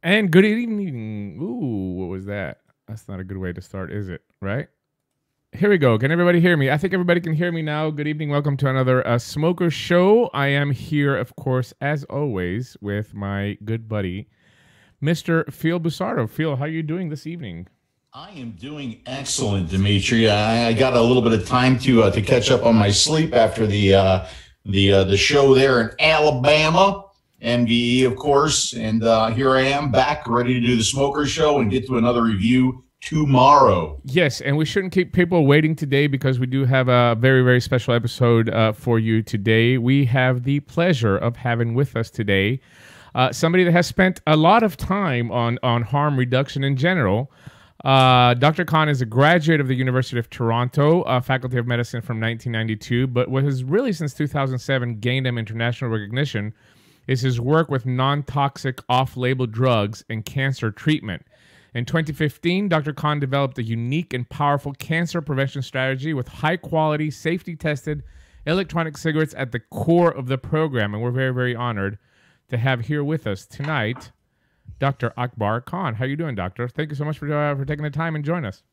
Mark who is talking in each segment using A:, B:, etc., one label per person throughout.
A: And good evening. Ooh, what was that? That's not a good way to start, is it? Right? Here we go. Can everybody hear me? I think everybody can hear me now. Good evening. Welcome to another Smoker Show. I am here, of course, as always, with my good buddy, Mr. Phil Busardo. Phil, how are you doing this evening?
B: I am doing excellent, Dimitri. I got a little bit of time to catch up on my sleep after the show there in Alabama, MVE, of course. And here I am back, ready to do the Smoker Show and get to another review tomorrow.
A: Yes, and we shouldn't keep people waiting today because we do have a very, very special episode for you today. We have the pleasure of having with us today somebody that has spent a lot of time on harm reduction in general. Dr. Khan is a graduate of the University of Toronto, Faculty of Medicine from 1992, but what has really since 2007 gained him international recognition is his work with non-toxic off-label drugs and cancer treatment. In 2015, Dr. Khan developed a unique and powerful cancer prevention strategy with high-quality, safety-tested electronic cigarettes at the core of the program, and we're very, very honored to have here with us tonight Dr. Akbar Khan. How are you doing, doctor? Thank you so much for taking the time and joining us.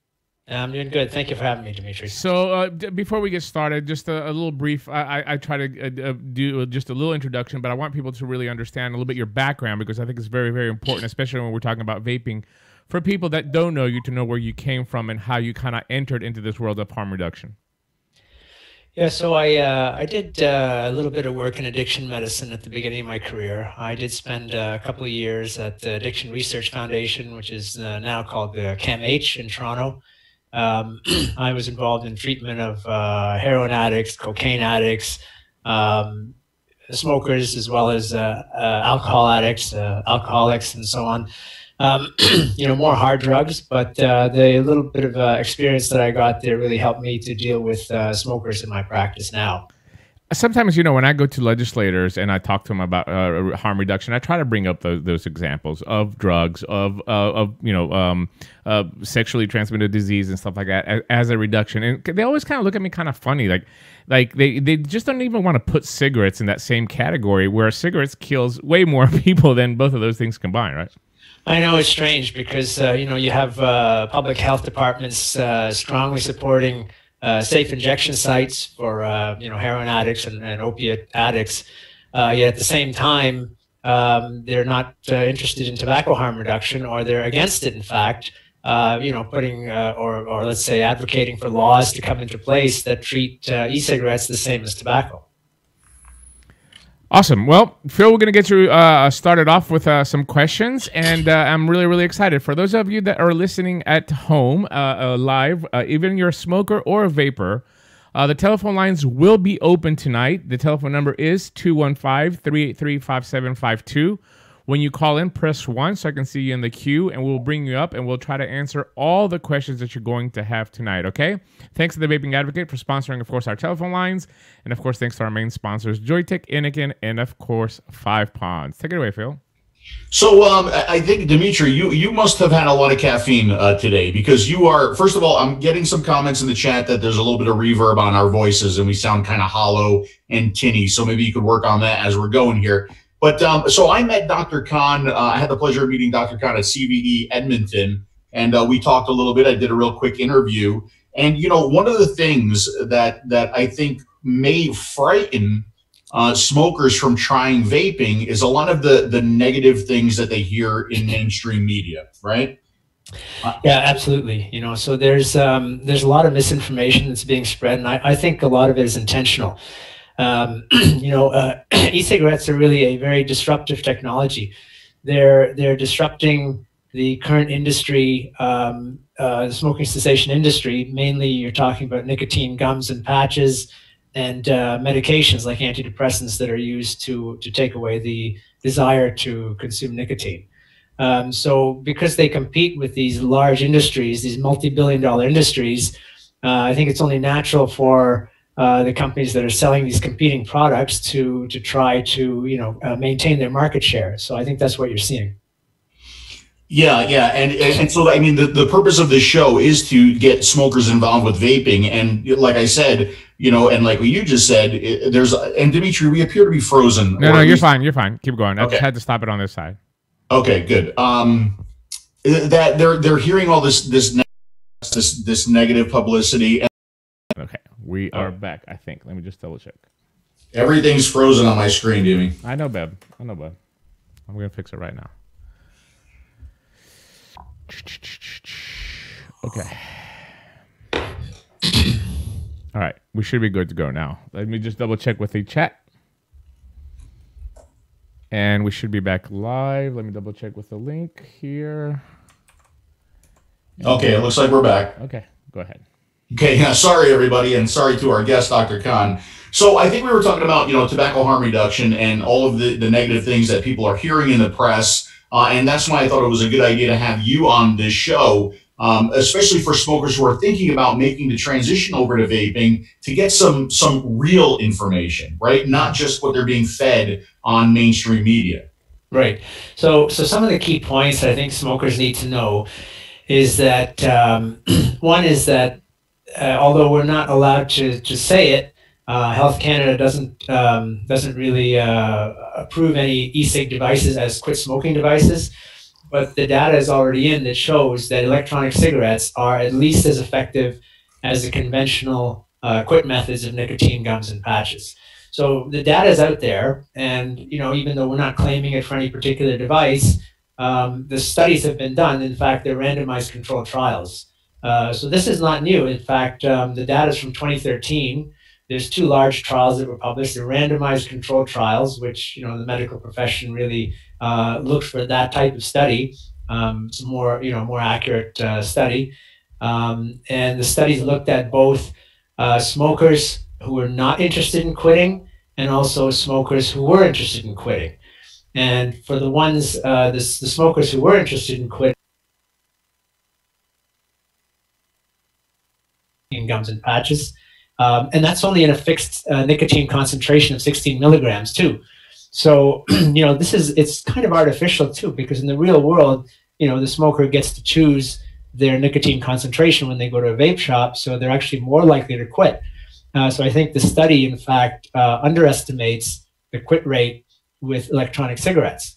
C: I'm doing good. Thank you for having me, Dimitri.
A: So before we get started, just a little brief, I try to do just a little introduction, but I want people to really understand a little bit your background because I think it's very, very important, especially when we're talking about vaping, for people that don't know you to know where you came from and how you kind of entered into this world of harm reduction.
C: Yeah, so I did a little bit of work in addiction medicine at the beginning of my career. I did spend a couple of years at the Addiction Research Foundation, which is now called the CAMH in Toronto. I was involved in treatment of heroin addicts, cocaine addicts, smokers, as well as alcohol addicts, alcoholics, and so on. More hard drugs, but the little bit of experience that I got there really helped me to deal with smokers in my practice now.
A: Sometimes, when I go to legislators and I talk to them about harm reduction, I try to bring up those examples of drugs, of sexually transmitted disease and stuff like that as a reduction. And they always kind of look at me kind of funny, like they just don't even want to put cigarettes in that same category, where cigarettes kills way more people than both of those things combined, right?
C: I know it's strange because, you have public health departments strongly supporting safe injection sites for, heroin addicts and opiate addicts. Yet at the same time, they're not interested in tobacco harm reduction, or they're against it, in fact, putting or let's say advocating for laws to come into place that treat e-cigarettes the same as tobacco.
A: Awesome. Well, Phil, we're going to get you started off with some questions, and I'm really, really excited. For those of you that are listening at home live, even you're a smoker or a vapor, the telephone lines will be open tonight. The telephone number is 215-383-5752. When you call in, press 1 so I can see you in the queue, and we'll bring you up, and we'll try to answer all the questions that you're going to have tonight, okay? Thanks to the Vaping Advocate for sponsoring, of course, our telephone lines. And, of course, thanks to our main sponsors, Joytech, Inikin, and, of course, 5 Ponds. Take it away, Phil.
B: So I think, Dimitri, you must have had a lot of caffeine today, because you are, first of all, I'm getting some comments in the chat that there's a little bit of reverb on our voices and we sound kind of hollow and tinny. So maybe you could work on that as we're going here. But so I met Dr. Khan. I had the pleasure of meeting Dr. Khan at CVE Edmonton, and we talked a little bit. I did a real quick interview. And, one of the things that I think may frighten smokers from trying vaping is a lot of the negative things that they hear in mainstream media, right?
C: Yeah, absolutely. So there's a lot of misinformation that's being spread, and I think a lot of it is intentional. E-cigarettes are really a very disruptive technology. They're disrupting the current industry, the smoking cessation industry. Mainly, you're talking about nicotine gums and patches, and medications like antidepressants that are used to take away the desire to consume nicotine. So because they compete with these large industries, these multi-billion-dollar industries, I think it's only natural for the companies that are selling these competing products to try to maintain their market share. So I think that's what you're seeing.
B: Yeah, and so I mean the purpose of this show is to get smokers involved with vaping, and like I said, and like what you just said, and Dimitri, we appear to be frozen.
A: No, you're fine. You're fine. Keep going. I
B: Okay.
A: just had to stop it on this side.
B: Okay, good. That they're hearing all this negative publicity.
A: Okay, we are back. I think. Let me just double check.
B: Everything's frozen on my screen, Jimmy.
A: I know, Beb. I know, Beb. I'm gonna fix it right now. Okay. All right, we should be good to go now. Let me just double check with the chat. And we should be back live. Let me double check with the link here.
B: Okay, it looks like we're back.
A: Okay, go ahead.
B: Okay, yeah, sorry everybody, and sorry to our guest, Dr. Khan. So I think we were talking about, tobacco harm reduction and all of the negative things that people are hearing in the press. And that's why I thought it was a good idea to have you on this show, especially for smokers who are thinking about making the transition over to vaping, to get some real information, right? Not just what they're being fed on mainstream media.
C: Right. So some of the key points that I think smokers need to know is that one is that although we're not allowed to say it, Health Canada doesn't really approve any e-cig devices as quit smoking devices, but the data is already in that shows that electronic cigarettes are at least as effective as the conventional quit methods of nicotine gums and patches. So the data is out there, and even though we're not claiming it for any particular device, the studies have been done. In fact, they're randomized controlled trials. So this is not new. In fact, the data is from 2013. There's 2 large trials that were published. They're randomized controlled trials, which the medical profession really looked for that type of study. It's a more accurate study, and the studies looked at both smokers who were not interested in quitting and also smokers who were interested in quitting. And for the ones, the smokers who were interested in quitting, in gums and patches. And that's only in a fixed nicotine concentration of 16 milligrams too. So, it's kind of artificial too, because in the real world, the smoker gets to choose their nicotine concentration when they go to a vape shop. So they're actually more likely to quit. So I think the study, in fact, underestimates the quit rate with electronic cigarettes.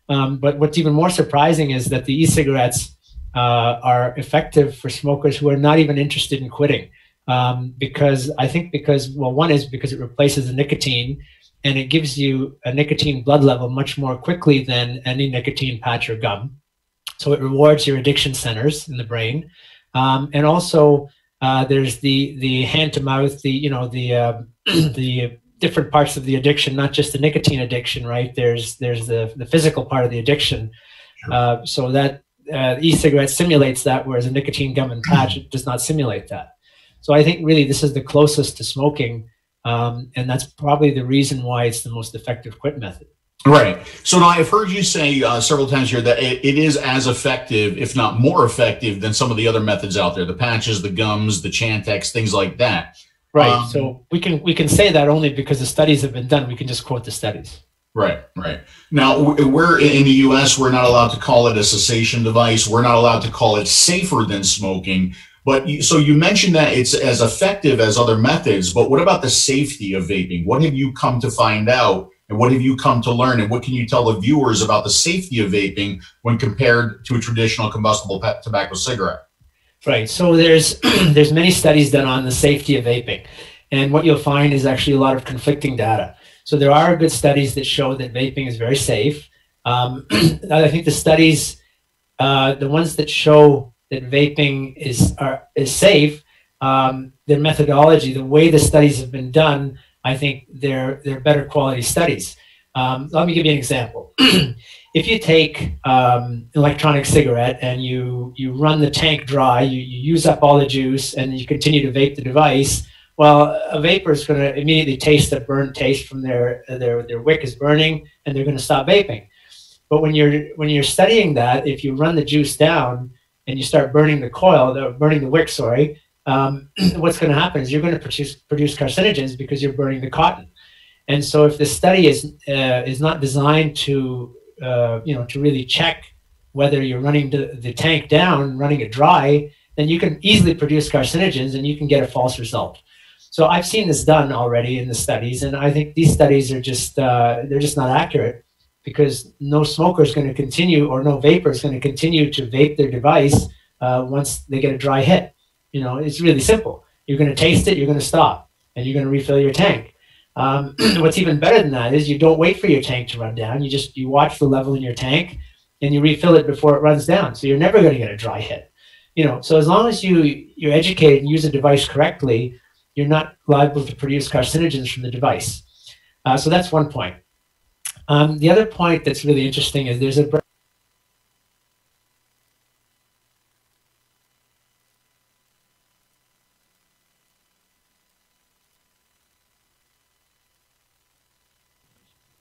C: But what's even more surprising is that the e-cigarettes are effective for smokers who are not even interested in quitting. Because one is because it replaces the nicotine, and it gives you a nicotine blood level much more quickly than any nicotine patch or gum. So it rewards your addiction centers in the brain. And also there's the hand to mouth, the different parts of the addiction, not just the nicotine addiction, right? There's the physical part of the addiction. Sure. So that e-cigarette simulates that, whereas a nicotine gum and patch does not simulate that. So I think really this is the closest to smoking, and that's probably the reason why it's the most effective quit method.
B: Right. So now I've heard you say several times here that it is as effective, if not more effective, than some of the other methods out there, the patches, the gums, the Chantix, things like that.
C: Right. So we can say that only because the studies have been done. We can just quote the studies.
B: Right, right. Now, we're in the U.S., we're not allowed to call it a cessation device. We're not allowed to call it safer than smoking. But so you mentioned that it's as effective as other methods, but what about the safety of vaping? What have you come to find out, and what have you come to learn, and what can you tell the viewers about the safety of vaping when compared to a traditional combustible tobacco cigarette?
C: Right. So there's many studies done on the safety of vaping, and what you'll find is actually a lot of conflicting data. So there are good studies that show that vaping is very safe. I think the studies, the ones that show that vaping is safe, their methodology, the way the studies have been done, I think they're better quality studies. Let me give you an example. If you take electronic cigarette and you run the tank dry, you use up all the juice, and you continue to vape the device, well, a vapor is going to immediately taste the burnt taste from their wick is burning, and they're going to stop vaping. But when you're studying that, if you run the juice down and you start burning burning the wick, sorry, what's going to happen is you're going to produce carcinogens because you're burning the cotton. And so if the study is not designed to really check whether you're running the tank down, running it dry, then you can easily produce carcinogens and you can get a false result. So I've seen this done already in the studies, and I think these studies are just they're just not accurate, because no smoker is going to continue, or no vapor is going to continue to vape their device once they get a dry hit. You know, it's really simple. You're going to taste it, you're going to stop, and you're going to refill your tank. What's even better than that is you don't wait for your tank to run down. You watch the level in your tank, and you refill it before it runs down. So you're never going to get a dry hit. You know, so as long as you're educated and use the device correctly, you're not liable to produce carcinogens from the device. So that's one point. The other point that's really interesting is there's a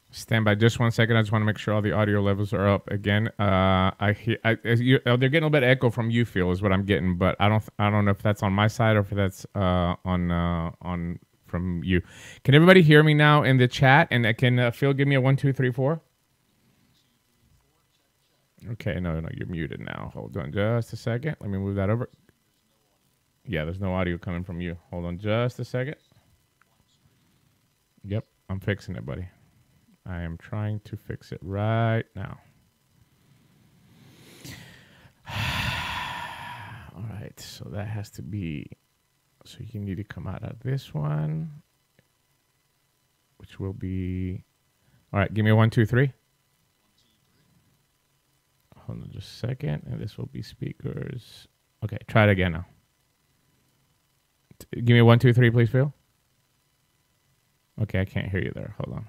A: Stand by just 1 second. I just want to make sure all the audio levels are up again. They're getting a little bit of echo from you, Phil, is what I'm getting, but I don't know if that's on my side or if that's on from you. Can everybody hear me now in the chat? And can Phil give me a 1, 2, 3, 4? Okay, no, you're muted now. Hold on just a second. Let me move that over. Yeah, there's no audio coming from you. Hold on just a second. Yep, I'm fixing it, buddy. I am trying to fix it right now. All right, so that has to be, so you need to come out of this one, which will be, all right, give me a 1, 2, 3. Hold on just a second, and this will be speakers. Okay, try it again now. Give me a 1, 2, 3, please, Phil. Okay, I can't hear you there. Hold on.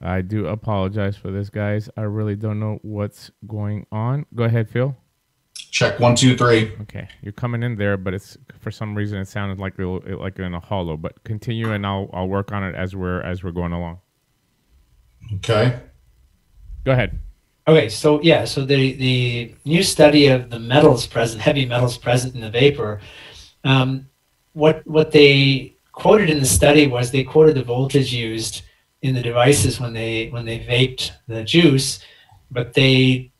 A: I do apologize for this, guys. I really don't know what's going on. Go ahead, Phil.
B: Check 1, 2, 3.
A: Okay, you're coming in there, but it's for some reason it sounded like you're in a hollow. But continue, and I'll work on it as we're going along.
B: Okay.
A: Go ahead.
C: Okay, so yeah, so the new study of the metals present, heavy metals present in the vapor, what they quoted in the study was they quoted the voltage used in the devices when they vaped the juice, but they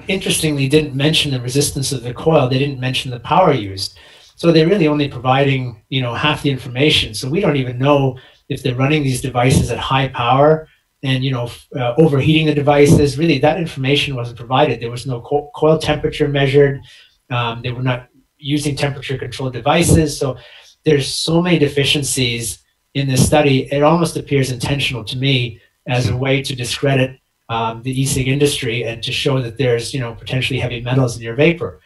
C: interestingly didn't mention the resistance of the coil. They didn't mention the power used. So they're really only providing, you know, half the information. So we don't even know if they're running these devices at high power and, you know, overheating the devices. Really, that information wasn't provided. There was no coil temperature measured. They were not using temperature controlled devices. So there's so many deficiencies in this study. It almost appears intentional to me as a way to discredit the e-cig industry and to show that there's, you know, potentially heavy metals in your vapor.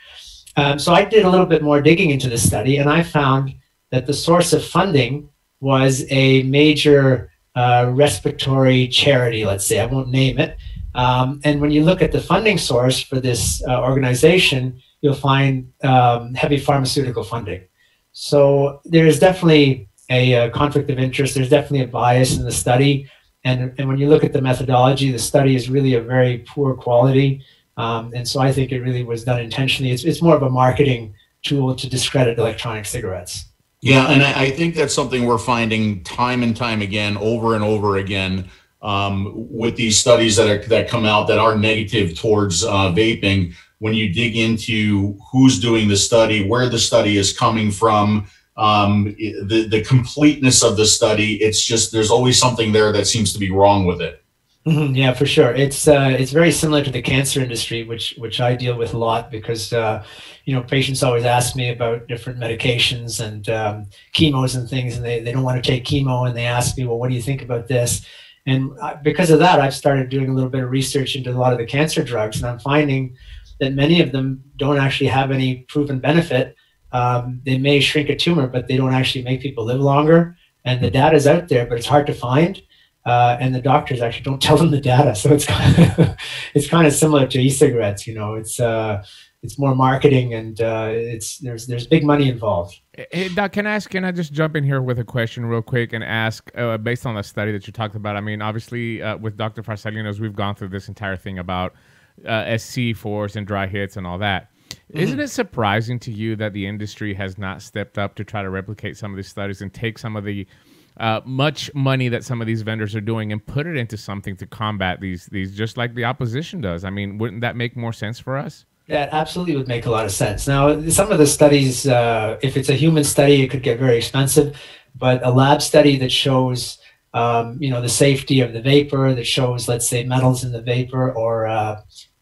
C: So I did a little bit more digging into this study, and I found that the source of funding was a major respiratory charity, let's say. I won't name it. And when you look at the funding source for this organization, you'll find heavy pharmaceutical funding. So there's definitely a conflict of interest. There's definitely a bias in the study. And when you look at the methodology, the study is really a very poor quality. And so I think it really was done intentionally. It's more of a marketing tool to discredit electronic cigarettes.
B: Yeah, and I think that's something we're finding time and time again, over and over again, with these studies that come out that are negative towards vaping. When you dig into who's doing the study, where the study is coming from, the completeness of the study, it's just, there's always something there that seems to be wrong with it.
C: Mm-hmm, yeah, for sure. It's very similar to the cancer industry, which I deal with a lot because, you know, patients always ask me about different medications and chemos and things, and they don't want to take chemo, and they ask me, well, what do you think about this? And because of that, I've started doing a little bit of research into a lot of the cancer drugs, and I'm finding that many of them don't actually have any proven benefit. They may shrink a tumor, but they don't actually make people live longer. And the data is out there, but it's hard to find. And the doctors actually don't tell them the data. So it's kind of similar to e-cigarettes. You know, it's more marketing, and there's big money involved.
A: Hey, Doc, can I just jump in here with a question real quick and ask, based on the study that you talked about? I mean, obviously, with Dr. Farsalinos, we've gone through this entire thing about SC force and dry hits and all that. Mm-hmm. Isn't it surprising to you that the industry has not stepped up to try to replicate some of these studies and take some of the much money that some of these vendors are doing and put it into something to combat these just like the opposition does? I mean, wouldn't that make more sense for us?
C: That absolutely would make a lot of sense. Now, some of the studies, if it's a human study, it could get very expensive, but a lab study that shows the safety of the vapor, that shows, let's say, metals in the vapor or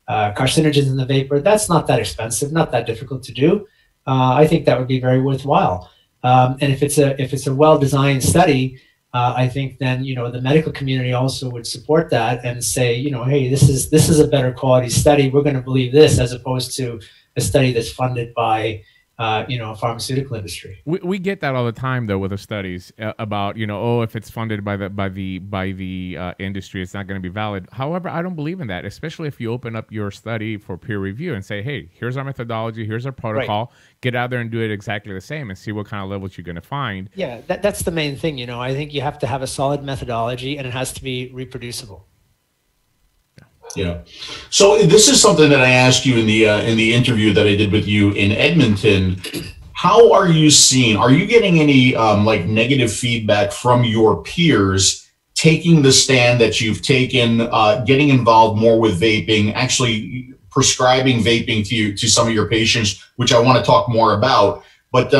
C: carcinogens in the vapor. That's not that expensive, not that difficult to do. I think that would be very worthwhile. And if it's a well-designed study, I think then the medical community also would support that and say, hey, this is a better quality study. We're going to believe this, as opposed to a study that's funded by pharmaceutical industry.
A: We get that all the time, though, with the studies about, if it's funded by the industry, it's not going to be valid. However, I don't believe in that, especially if you open up your study for peer review and say, hey, here's our methodology, here's our protocol, get out there and do it exactly the same and see what kind of levels you're going to find.
C: Yeah, that's the main thing. I think you have to have a solid methodology, and it has to be reproducible.
B: Yeah. So this is something that I asked you in the interview that I did with you in Edmonton. How are you seeing? Are you getting any negative feedback from your peers taking the stand that you've taken, getting involved more with vaping, actually prescribing vaping to some of your patients, which I want to talk more about? But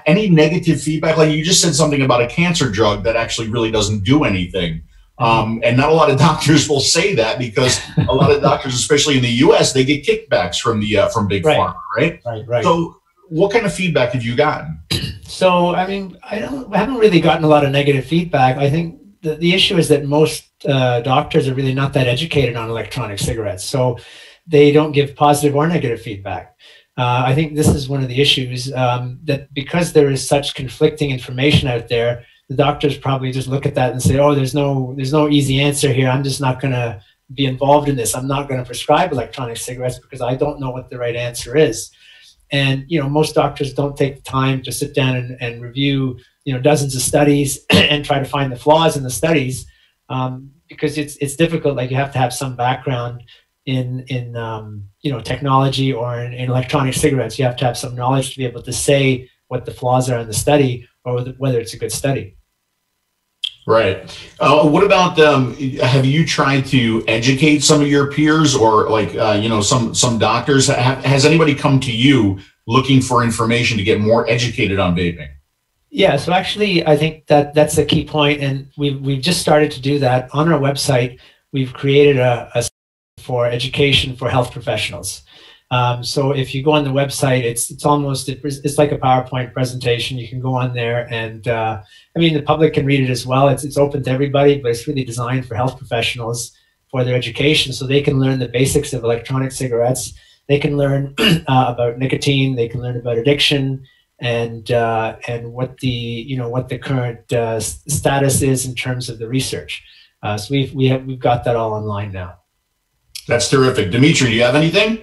B: any negative feedback? Like you just said something about a cancer drug that actually really doesn't do anything. And not a lot of doctors will say that, because a lot of doctors, especially in the U.S., they get kickbacks from big pharma, right?
C: Right.
B: So, what kind of feedback have you gotten?
C: So, I mean, I haven't really gotten a lot of negative feedback. I think the issue is that most doctors are really not that educated on electronic cigarettes, so they don't give positive or negative feedback. I think this is one of the issues, that because there is such conflicting information out there, the doctors probably just look at that and say, oh, there's no easy answer here. I'm just not going to be involved in this. I'm not going to prescribe electronic cigarettes because I don't know what the right answer is. And, most doctors don't take the time to sit down and review, dozens of studies and try to find the flaws in the studies, because it's difficult. Like, you have to have some background in technology or in electronic cigarettes. You have to have some knowledge to be able to say what the flaws are in the study, or whether it's a good study.
B: Right. What about have you tried to educate some of your peers, or some doctors? Has anybody come to you looking for information to get more educated on vaping?
C: Yeah. So actually, I think that's a key point, and we've just started to do that on our website. We've created a for education for health professionals. So if you go on the website, it's like a PowerPoint presentation. You can go on there, and the public can read it as well. It's open to everybody, but it's really designed for health professionals for their education, so they can learn the basics of electronic cigarettes. They can learn about nicotine. They can learn about addiction, and what the current status is in terms of the research. So we've got that all online now.
B: That's terrific. Dimitri, do you have anything?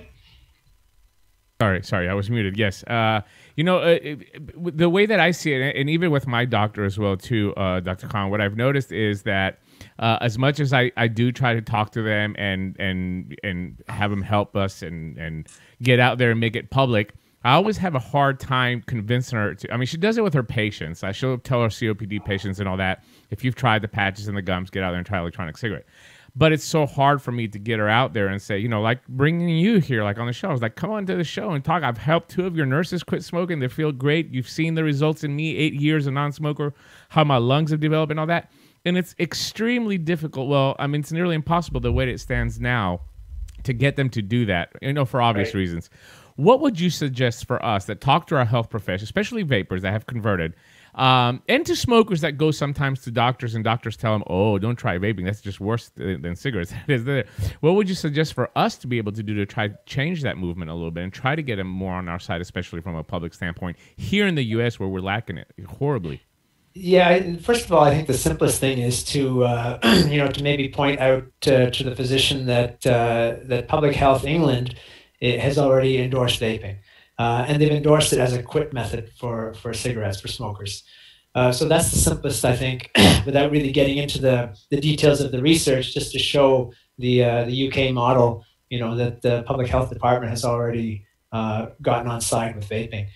A: Sorry, I was muted. Yes. The way that I see it, and even with my doctor as well too, Dr. Khan, what I've noticed is that as much as I do try to talk to them and have them help us and get out there and make it public, I always have a hard time convincing her to. I mean, she does it with her patients. She'll tell her COPD patients and all that, if you've tried the patches and the gums, get out there and try electronic cigarette. But it's so hard for me to get her out there and say, like bringing you here, like on the show. I was like, come on to the show and talk. I've helped 2 of your nurses quit smoking. They feel great. You've seen the results in me, 8 years a non-smoker, how my lungs have developed and all that. And it's extremely difficult. Well, I mean, it's nearly impossible the way it stands now to get them to do that, for obvious reasons. What would you suggest for us that talk to our health professionals, especially vapors that have converted, and to smokers that go sometimes to doctors and doctors tell them, oh, don't try vaping. That's just worse than cigarettes. What would you suggest for us to be able to do to try to change that movement a little bit and try to get them more on our side, especially from a public standpoint here in the U.S. where we're lacking it horribly?
C: Yeah, first of all, I think the simplest thing is to to maybe point out to the physician that Public Health England has already endorsed vaping. And they've endorsed it as a quit method for cigarettes, for smokers. So that's the simplest, I think, without really getting into the details of the research, just to show the UK model, that the Public Health Department has already gotten on side with vaping.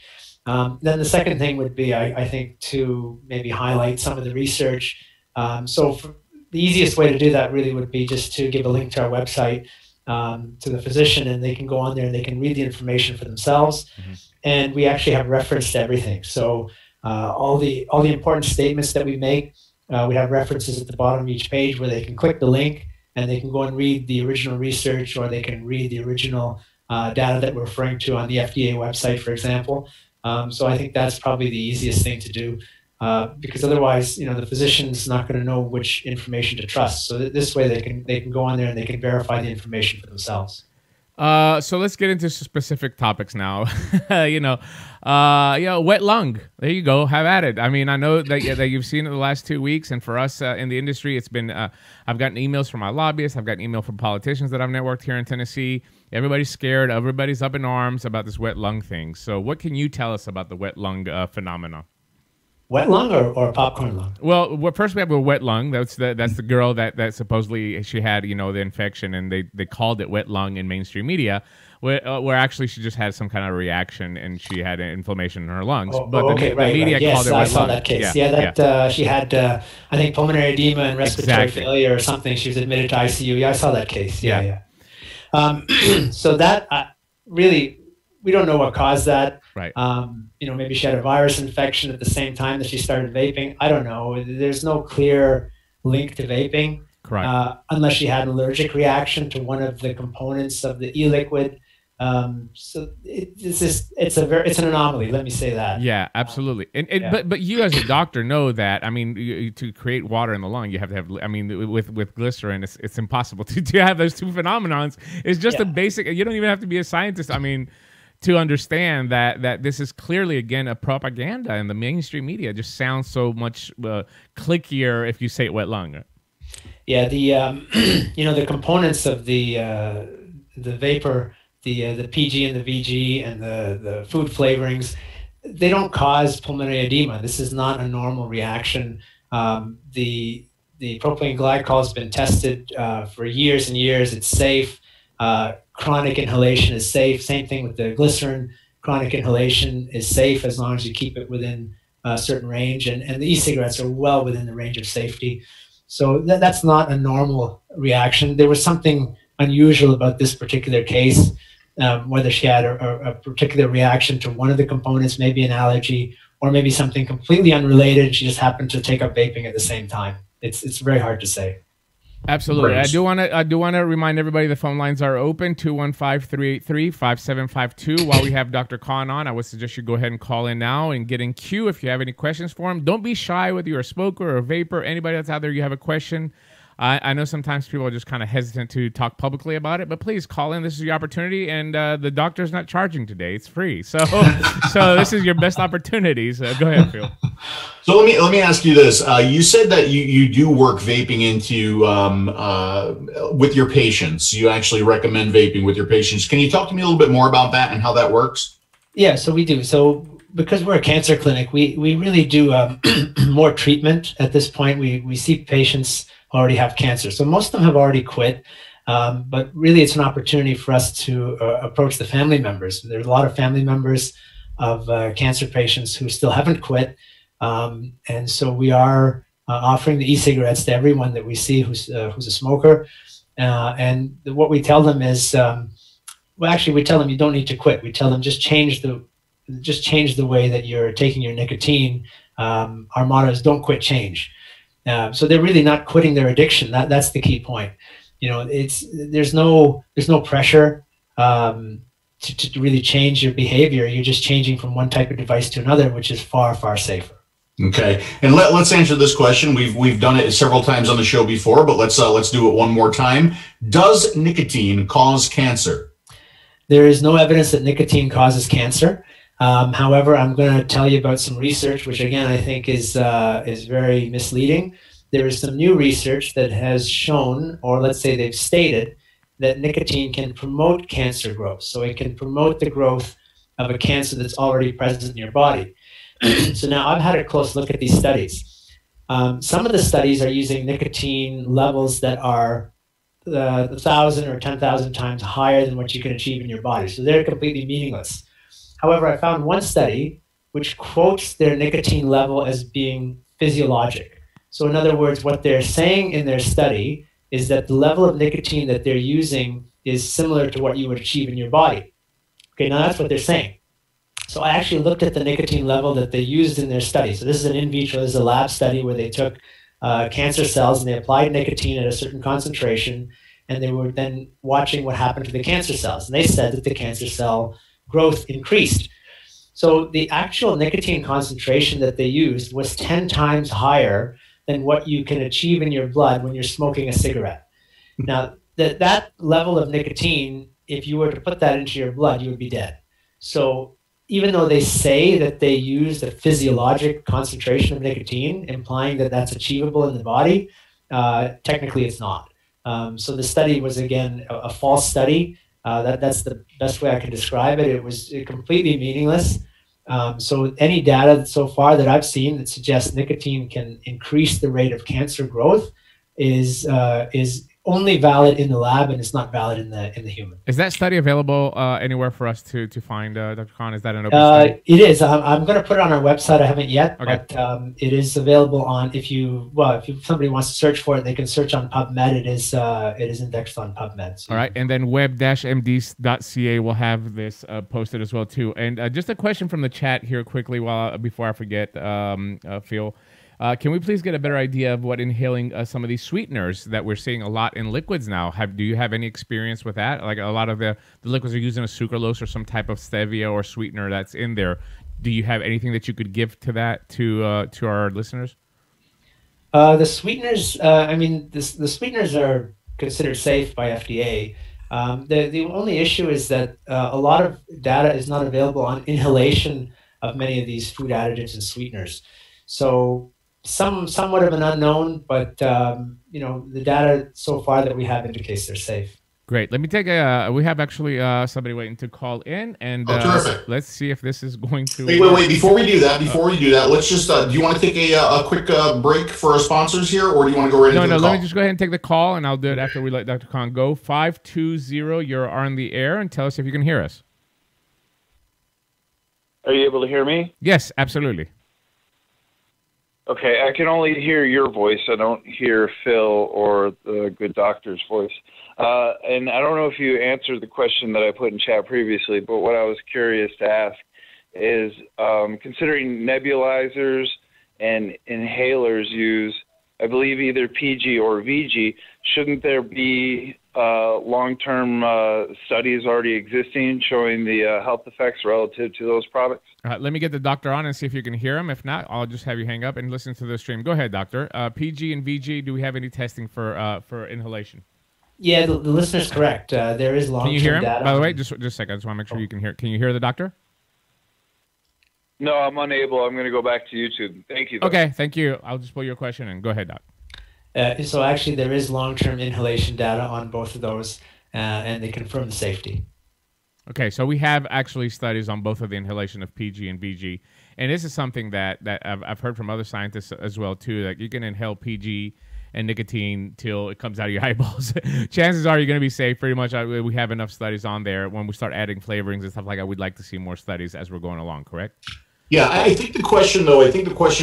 C: Then the second thing would be, I think, to maybe highlight some of the research. The easiest way to do that really would be just to give a link to our website, to the physician, and they can go on there and they can read the information for themselves. Mm-hmm. And we actually have reference to everything. So all the important statements that we make, We have references at the bottom of each page where they can click the link and they can go and read the original research, or they can read the original data that we're referring to on the FDA website, for example. So I think that's probably the easiest thing to do, because otherwise, the physician's not going to know which information to trust. So this way, they can go on there and they can verify the information for themselves.
A: So let's get into specific topics now. Wet lung. There you go. Have at it. I mean, I know that you've seen it the last 2 weeks, and for us in the industry, it's been. I've gotten emails from my lobbyists. I've gotten email from politicians that I've networked here in Tennessee. Everybody's scared. Everybody's up in arms about this wet lung thing. So, what can you tell us about the wet lung phenomena?
C: Wet lung or popcorn lung?
A: Well, first we have a wet lung. That's the girl that supposedly she had the infection, and they called it wet lung in mainstream media, where actually she just had some kind of reaction and she had inflammation in her lungs.
C: The media
A: called it wet lung.
C: Yes, I saw that case. She had I think pulmonary edema and respiratory failure or something. She was admitted to ICU. Yeah, I saw that case. Yeah. So that really, we don't know what caused that.
A: Right.
C: Maybe she had a virus infection at the same time that she started vaping. I don't know. There's no clear link to vaping.
A: Correct.
C: Unless she had an allergic reaction to one of the components of the e-liquid. So it's an anomaly. Let me say that.
A: Yeah, absolutely. But you as a doctor know that. I mean, to create water in the lung, you have to have. I mean, with glycerin, it's impossible to have those two phenomenons. It's just a basic. You don't even have to be a scientist. I mean, to understand that this is clearly, again, a propaganda, and the mainstream media just sounds so much clickier if you say wet lung.
C: Yeah, the components of the vapor, the PG and the VG and the food flavorings, they don't cause pulmonary edema. This is not a normal reaction. The propylene glycol has been tested for years and years. It's safe. Chronic inhalation is safe. Same thing with the glycerin. Chronic inhalation is safe as long as you keep it within a certain range. And the e-cigarettes are well within the range of safety. So that's not a normal reaction. There was something unusual about this particular case, whether she had a particular reaction to one of the components, maybe an allergy, or maybe something completely unrelated. She just happened to take up vaping at the same time. It's very hard to say.
A: Absolutely. I do want to remind everybody the phone lines are open, 215-383-5752. While we have Dr. Khan on, I would suggest you go ahead and call in now and get in queue if you have any questions for him. Don't be shy, whether you're a smoker or a vapor, anybody that's out there, you have a question. I know sometimes people are just kind of hesitant to talk publicly about it, but please call in. This is your opportunity, and the doctor's not charging today. It's free. So this is your best opportunity. So go ahead, Phil.
B: So let me ask you this. You said that you do work vaping into with your patients. You actually recommend vaping with your patients. Can you talk to me a little bit more about that and how that works?
C: Yeah, so we do. So because we're a cancer clinic, we really do more treatment at this point. We see patients already have cancer. So most of them have already quit, but really it's an opportunity for us to approach the family members. There's a lot of family members of cancer patients who still haven't quit. And so we are offering the e-cigarettes to everyone that we see who's a smoker. And what we tell them is, we tell them you don't need to quit. We tell them just change the way that you're taking your nicotine. Our motto is don't quit, change. So they're really not quitting their addiction. That's the key point. There's no pressure to really change your behavior. You're just changing from one type of device to another, which is far, far safer.
B: Okay, and let's answer this question. We've done it several times on the show before, but let's do it one more time. Does nicotine cause cancer?
C: There is no evidence that nicotine causes cancer. However, I'm going to tell you about some research, which again I think is very misleading. There is some new research that has shown, or let's say they've stated, that nicotine can promote cancer growth. So it can promote the growth of a cancer that's already present in your body. So now I've had a close look at these studies. Some of the studies are using nicotine levels that are 1,000 or 10,000 times higher than what you can achieve in your body. So they're completely meaningless. However, I found one study which quotes their nicotine level as being physiologic. So in other words, what they're saying in their study is that the level of nicotine that they're using is similar to what you would achieve in your body. Okay, now that's what they're saying. So I actually looked at the nicotine level that they used in their study. So this is an in vitro, this is a lab study where they took cancer cells, and they applied nicotine at a certain concentration, and they were then watching what happened to the cancer cells. And they said that the cancer cell growth increased. So the actual nicotine concentration that they used was 10 times higher than what you can achieve in your blood when you're smoking a cigarette. Now, that level of nicotine, if you were to put that into your blood, you would be dead. So even though they say that they use the physiologic concentration of nicotine, implying that that's achievable in the body, technically it's not. So the study was, again, a false study. That's the best way I can describe it. It was completely meaningless. So any data so far that I've seen that suggests nicotine can increase the rate of cancer growth is only valid in the lab, and it's not valid in the human.
A: Is that study available anywhere for us to find, Dr. Khan? Is that an open study?
C: It is. I'm going to put it on our website. I haven't yet,
A: okay.
C: But it is available on. If somebody wants to search for it, they can search on PubMed. It is indexed on PubMed. So.
A: All right, and then web-md.ca will have this posted as well too. And just a question from the chat here quickly, before I forget, Phil. Can we please get a better idea of what inhaling some of these sweeteners that we're seeing a lot in liquids now? Do you have any experience with that? Like a lot of the liquids are using a sucralose or some type of stevia or sweetener that's in there. Do you have anything that you could give to that to our listeners?
C: The sweeteners, the sweeteners are considered safe by FDA. The only issue is that a lot of data is not available on inhalation of many of these food additives and sweeteners. So somewhat of an unknown, but the data so far that we have indicates they're safe.
A: Great. Let me take we have actually somebody waiting to call in, and
B: terrific.
A: Let's see if this is going to.
B: Wait! Before we do that, let's just. Do you want to take a quick break for our sponsors here, or do you want to go right into the call?
A: No. Let me just go ahead and take the call, and I'll do it after we let Dr. Khan go. 520, you're on the air, and tell us if you can hear us.
D: Are you able to hear me?
A: Yes, absolutely.
D: Okay, I can only hear your voice. I don't hear Phil or the good doctor's voice. And I don't know if you answered the question that I put in chat previously, but what I was curious to ask is, considering nebulizers and inhalers use, I believe, either PG or VG, shouldn't there be long-term studies already existing showing the health effects relative to those products?
A: Let me get the doctor on and see if you can hear him. If not, I'll just have you hang up and listen to the stream. Go ahead, doctor. PG and VG, do we have any testing for inhalation?
C: Yeah, the listener's correct. There is long-term data.
A: Can you hear him? By the way, just a second. I just want to make sure you can hear. Can you hear the doctor?
D: No, I'm unable. I'm going to go back to YouTube. Thank you, though.
A: Okay, thank you. I'll just pull your question in. Go ahead, doc.
C: So actually, there is long-term inhalation data on both of those, and they confirm the safety.
A: Okay, so we have actually studies on both of the inhalation of PG and VG, and this is something that I've heard from other scientists as well too. That you can inhale PG and nicotine till it comes out of your eyeballs. Chances are you're going to be safe. Pretty much, we have enough studies on there. When we start adding flavorings and stuff like that, we'd like to see more studies as we're going along. Correct?
B: Yeah, I think the question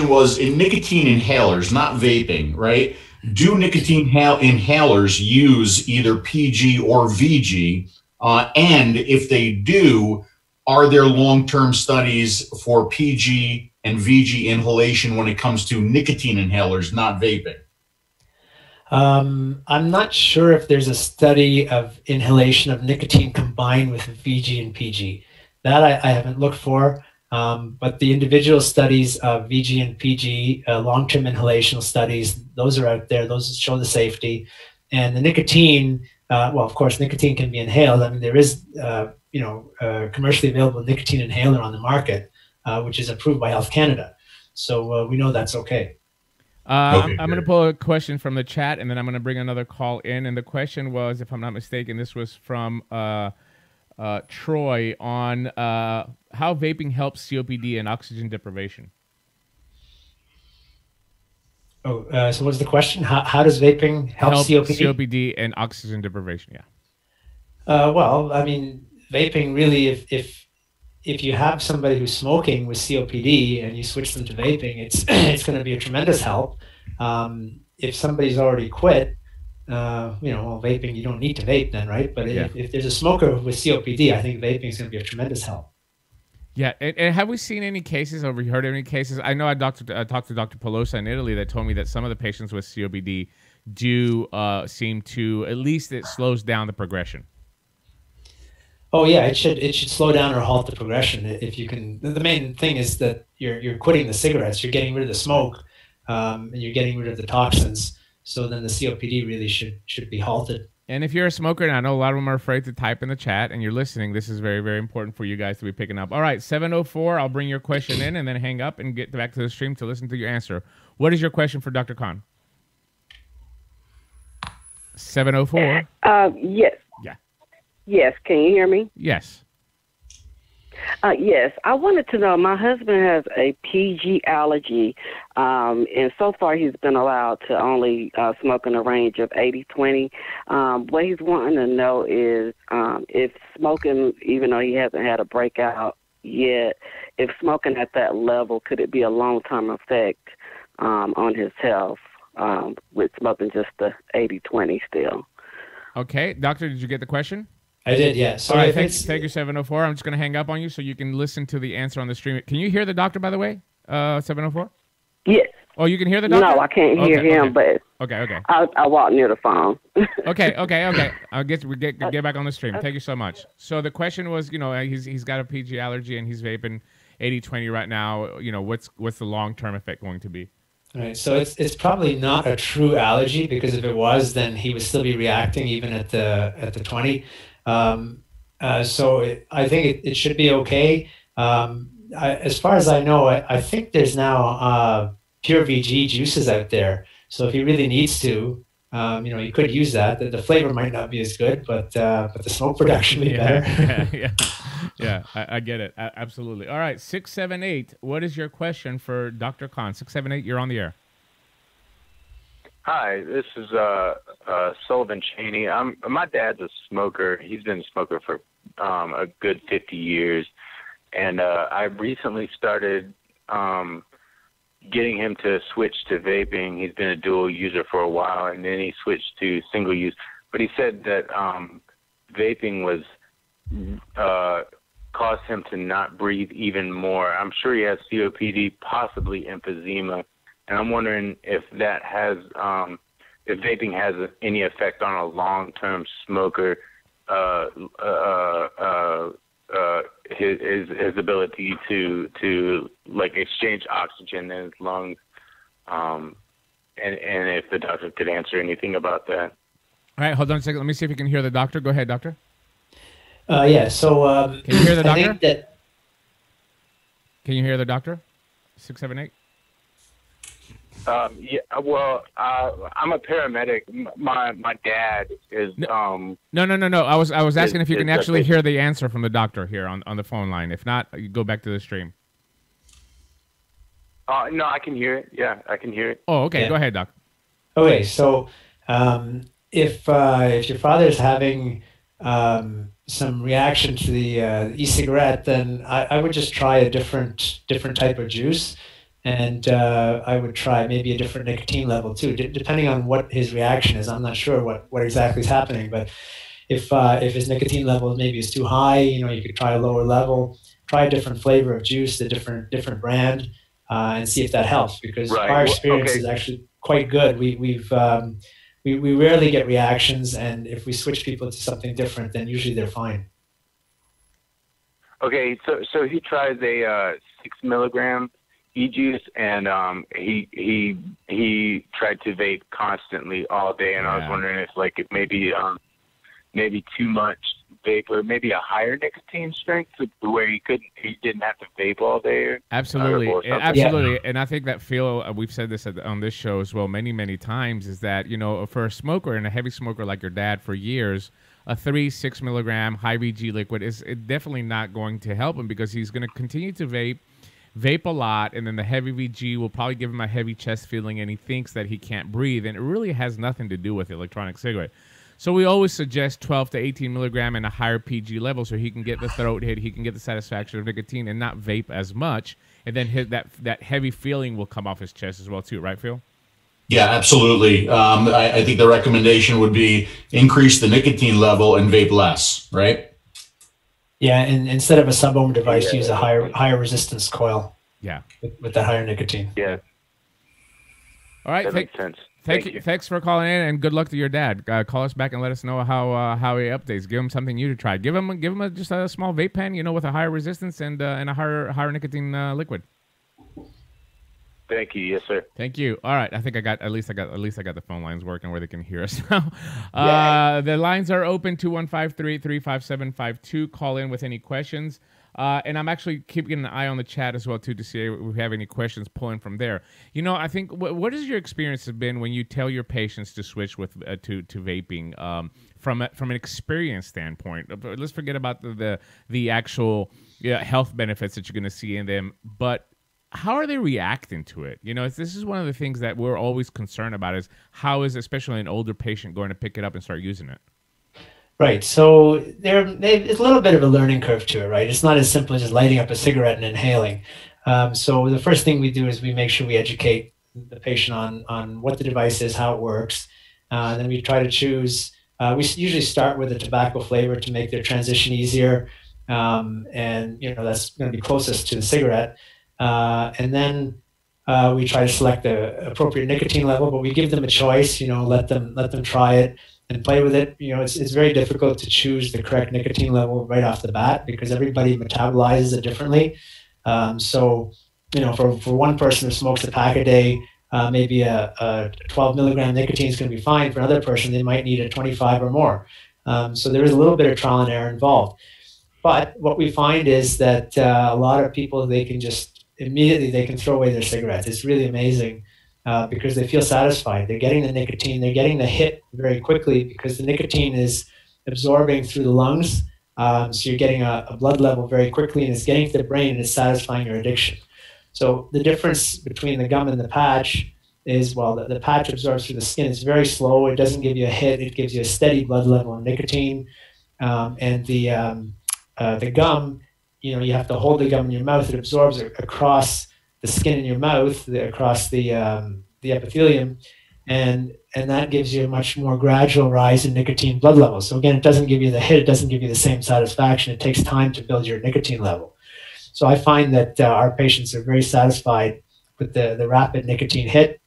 B: was in nicotine inhalers, not vaping, right? Do nicotine inhalers use either PG or VG? And if they do, are there long-term studies for PG and VG inhalation when it comes to nicotine inhalers, not vaping?
C: I'm not sure if there's a study of inhalation of nicotine combined with VG and PG. That I haven't looked for. But the individual studies of VG and PG, long-term inhalational studies, those are out there. Those show the safety. And the nicotine, well, of course, nicotine can be inhaled. I mean, there is, commercially available nicotine inhaler on the market, which is approved by Health Canada. So we know that's okay.
A: I'm going to pull a question from the chat, and then I'm going to bring another call in. And the question was, if I'm not mistaken, this was from Troy on how vaping helps COPD and oxygen deprivation.
C: Oh, so what's the question? How does vaping help COPD?
A: COPD and oxygen deprivation, yeah.
C: Well, I mean, vaping really, if you have somebody who's smoking with COPD and you switch them to vaping, it's going to be a tremendous help. If somebody's already quit, well, vaping, you don't need to vape then, right? But if there's a smoker with COPD, I think vaping is going to be a tremendous help.
A: Yeah, and have we seen any cases, or have we heard any cases? I know I talked to Dr. Pelosa in Italy that told me that some of the patients with COPD do seem to, at least it slows down the progression.
C: Oh yeah, it should slow down or halt the progression if you can. The main thing is that you're quitting the cigarettes, you're getting rid of the smoke, and you're getting rid of the toxins. So then the COPD really should be halted.
A: And if you're a smoker, and I know a lot of them are afraid to type in the chat, and you're listening, this is very, very important for you guys to be picking up. All right, 704, I'll bring your question in and then hang up and get back to the stream to listen to your answer. What is your question for Dr. Khan? 704.
E: Yes.
A: Yeah.
E: Yes. Can you hear me?
A: Yes.
E: Yes. I wanted to know, my husband has a PG allergy, and so far he's been allowed to only smoke in a range of 80-20. What he's wanting to know is if smoking, even though he hasn't had a breakout yet, if smoking at that level, could it be a long-term effect on his health with smoking just the 80-20 still?
A: Okay. Doctor, did you get the question?
C: I did, yeah. So
A: all right, thank you, 704. I'm just going to hang up on you so you can listen to the answer on the stream. Can you hear the doctor, by the way, 704?
E: Yes.
A: Oh, you can hear the doctor?
E: No, I can't hear him, but
A: okay.
E: I walk near the phone.
A: Okay. I'll get back on the stream. Thank you so much. So the question was, he's got a PG allergy and he's vaping 80-20 right now. What's the long-term effect going to be?
C: Right. So it's probably not a true allergy, because if it was, then he would still be reacting even at the 20. So I think it should be okay. As far as I know, I think there's now pure VG juices out there. So if he really needs to, he could use that. The flavor might not be as good, but the smoke production would be better.
A: Yeah, I get it. Absolutely. All right, 678. What is your question for Dr. Khan? 678, you're on the air.
F: Hi, this is Sullivan Cheney. My dad's a smoker. He's been a smoker for a good 50 years, and I recently started getting him to switch to vaping. He's been a dual user for a while, and then he switched to single use. But he said that vaping was caused him to not breathe even more. I'm sure he has COPD, possibly emphysema. And I'm wondering if that has, if vaping has any effect on a long-term smoker, his ability to like exchange oxygen in his lungs, and if the doctor could answer anything about that.
A: All right, hold on a second. Let me see if you can hear the doctor. Go ahead, doctor.
C: Yeah. So
A: can you hear the doctor?
C: I think that.
A: Can you hear the doctor? 678.
F: Yeah, well, I'm a paramedic. My dad is
A: No. I was asking if you can actually hear the answer from the doctor here on the phone line. If not, you go back to the stream.
F: No, I can hear it. Yeah, I can hear it.
A: Oh, okay.
C: Yeah.
A: Go ahead, doc.
C: Okay, so if your father is having some reaction to the e-cigarette, then I would just try a different type of juice. And I would try maybe a different nicotine level too, depending on what his reaction is. I'm not sure what exactly is happening, but if his nicotine level maybe is too high, you could try a lower level, try a different flavor of juice, a different brand, and see if that helps. Because our experience is actually quite good. We rarely get reactions, and if we switch people to something different, then usually they're fine.
F: Okay, so he tries a 6 milligram e-juice, and he tried to vape constantly all day, and I was wondering if it maybe too much vape, or maybe a higher nicotine strength where he didn't have to vape all day.
A: Absolutely.
C: Yeah.
A: And I think that Phil, we've said this on this show as well many times, is that for a smoker and a heavy smoker like your dad for years, a 6 milligram high VG liquid is definitely not going to help him, because he's going to continue to vape a lot, and then the heavy VG will probably give him a heavy chest feeling, and he thinks that he can't breathe, and it really has nothing to do with electronic cigarette. So we always suggest 12 to 18 milligram and a higher PG level, so he can get the throat hit, he can get the satisfaction of nicotine, and not vape as much, and then that heavy feeling will come off his chest as well too, right, Phil?
B: Yeah, absolutely. I think the recommendation would be increase the nicotine level and vape less, right?
C: Yeah, and instead of a sub-ohm device,
F: Yeah.
C: use a higher resistance coil.
A: Yeah.
C: With that higher nicotine.
F: Yeah.
A: All right.
F: That makes sense.
A: Thank you. Thanks for calling in, and good luck to your dad. Call us back and let us know how he updates. Give him something new to try. Give him just a small vape pen, with a higher resistance and a higher nicotine liquid.
F: Thank you. Yes, sir.
A: Thank you. All right. I think I got the phone lines working where they can hear us now. The lines are open 215-383-5752. Call in with any questions. And I'm actually keeping an eye on the chat as well too to see if we have any questions pulling from there. I think what has your experience been when you tell your patients to switch to vaping from an experience standpoint? Let's forget about the actual health benefits that you're going to see in them, but how are they reacting to it? This is one of the things that we're always concerned about is how is especially an older patient going to pick it up and start using it?
C: Right. So it's a little bit of a learning curve to it, right? It's not as simple as just lighting up a cigarette and inhaling. So the first thing we do is we make sure we educate the patient on what the device is, how it works. Then we try to choose, we usually start with a tobacco flavor to make their transition easier. And, that's going to be closest to the cigarette. And then we try to select the appropriate nicotine level, but we give them a choice, let them try it and play with it. It's very difficult to choose the correct nicotine level right off the bat because everybody metabolizes it differently. So, for one person who smokes a pack a day, maybe a 12 milligram nicotine is going to be fine. For another person, they might need a 25 or more. So there is a little bit of trial and error involved. But what we find is that a lot of people, they can throw away their cigarettes. It's really amazing. Because they feel satisfied. They're getting the nicotine, they're getting the hit very quickly because the nicotine is absorbing through the lungs. So you're getting a blood level very quickly and it's getting to the brain and it's satisfying your addiction. So the difference between the gum and the patch is, the patch absorbs through the skin. It's very slow. It doesn't give you a hit. It gives you a steady blood level of nicotine. And the gum, you have to hold the gum in your mouth. It absorbs across the skin in your mouth, across the epithelium, and that gives you a much more gradual rise in nicotine blood levels. So again, it doesn't give you the hit, it doesn't give you the same satisfaction. It takes time to build your nicotine level. So I find that our patients are very satisfied with the rapid nicotine hit.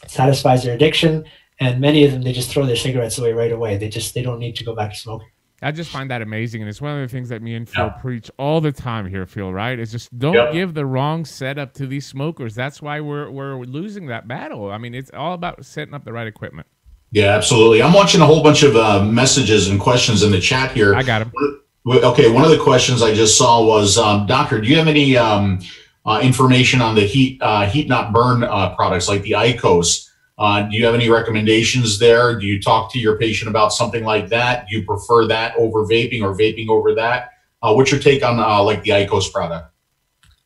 C: It satisfies their addiction, and many of them, they just throw their cigarettes away right away. They don't need to go back to smoking.
A: I just find that amazing, and it's one of the things that me and Phil preach all the time here, Phil, right? It's just don't give the wrong setup to these smokers. That's why we're losing that battle. I mean, it's all about setting up the right equipment.
B: Yeah, absolutely. I'm watching a whole bunch of messages and questions in the chat here.
A: I got them.
B: Okay, one of the questions I just saw was, Doctor, do you have any information on the heat not burn products like the IQOS? Do you have any recommendations there? Do you talk to your patient about something like that? Do you prefer that over vaping or vaping over that? What's your take on like the IQOS product?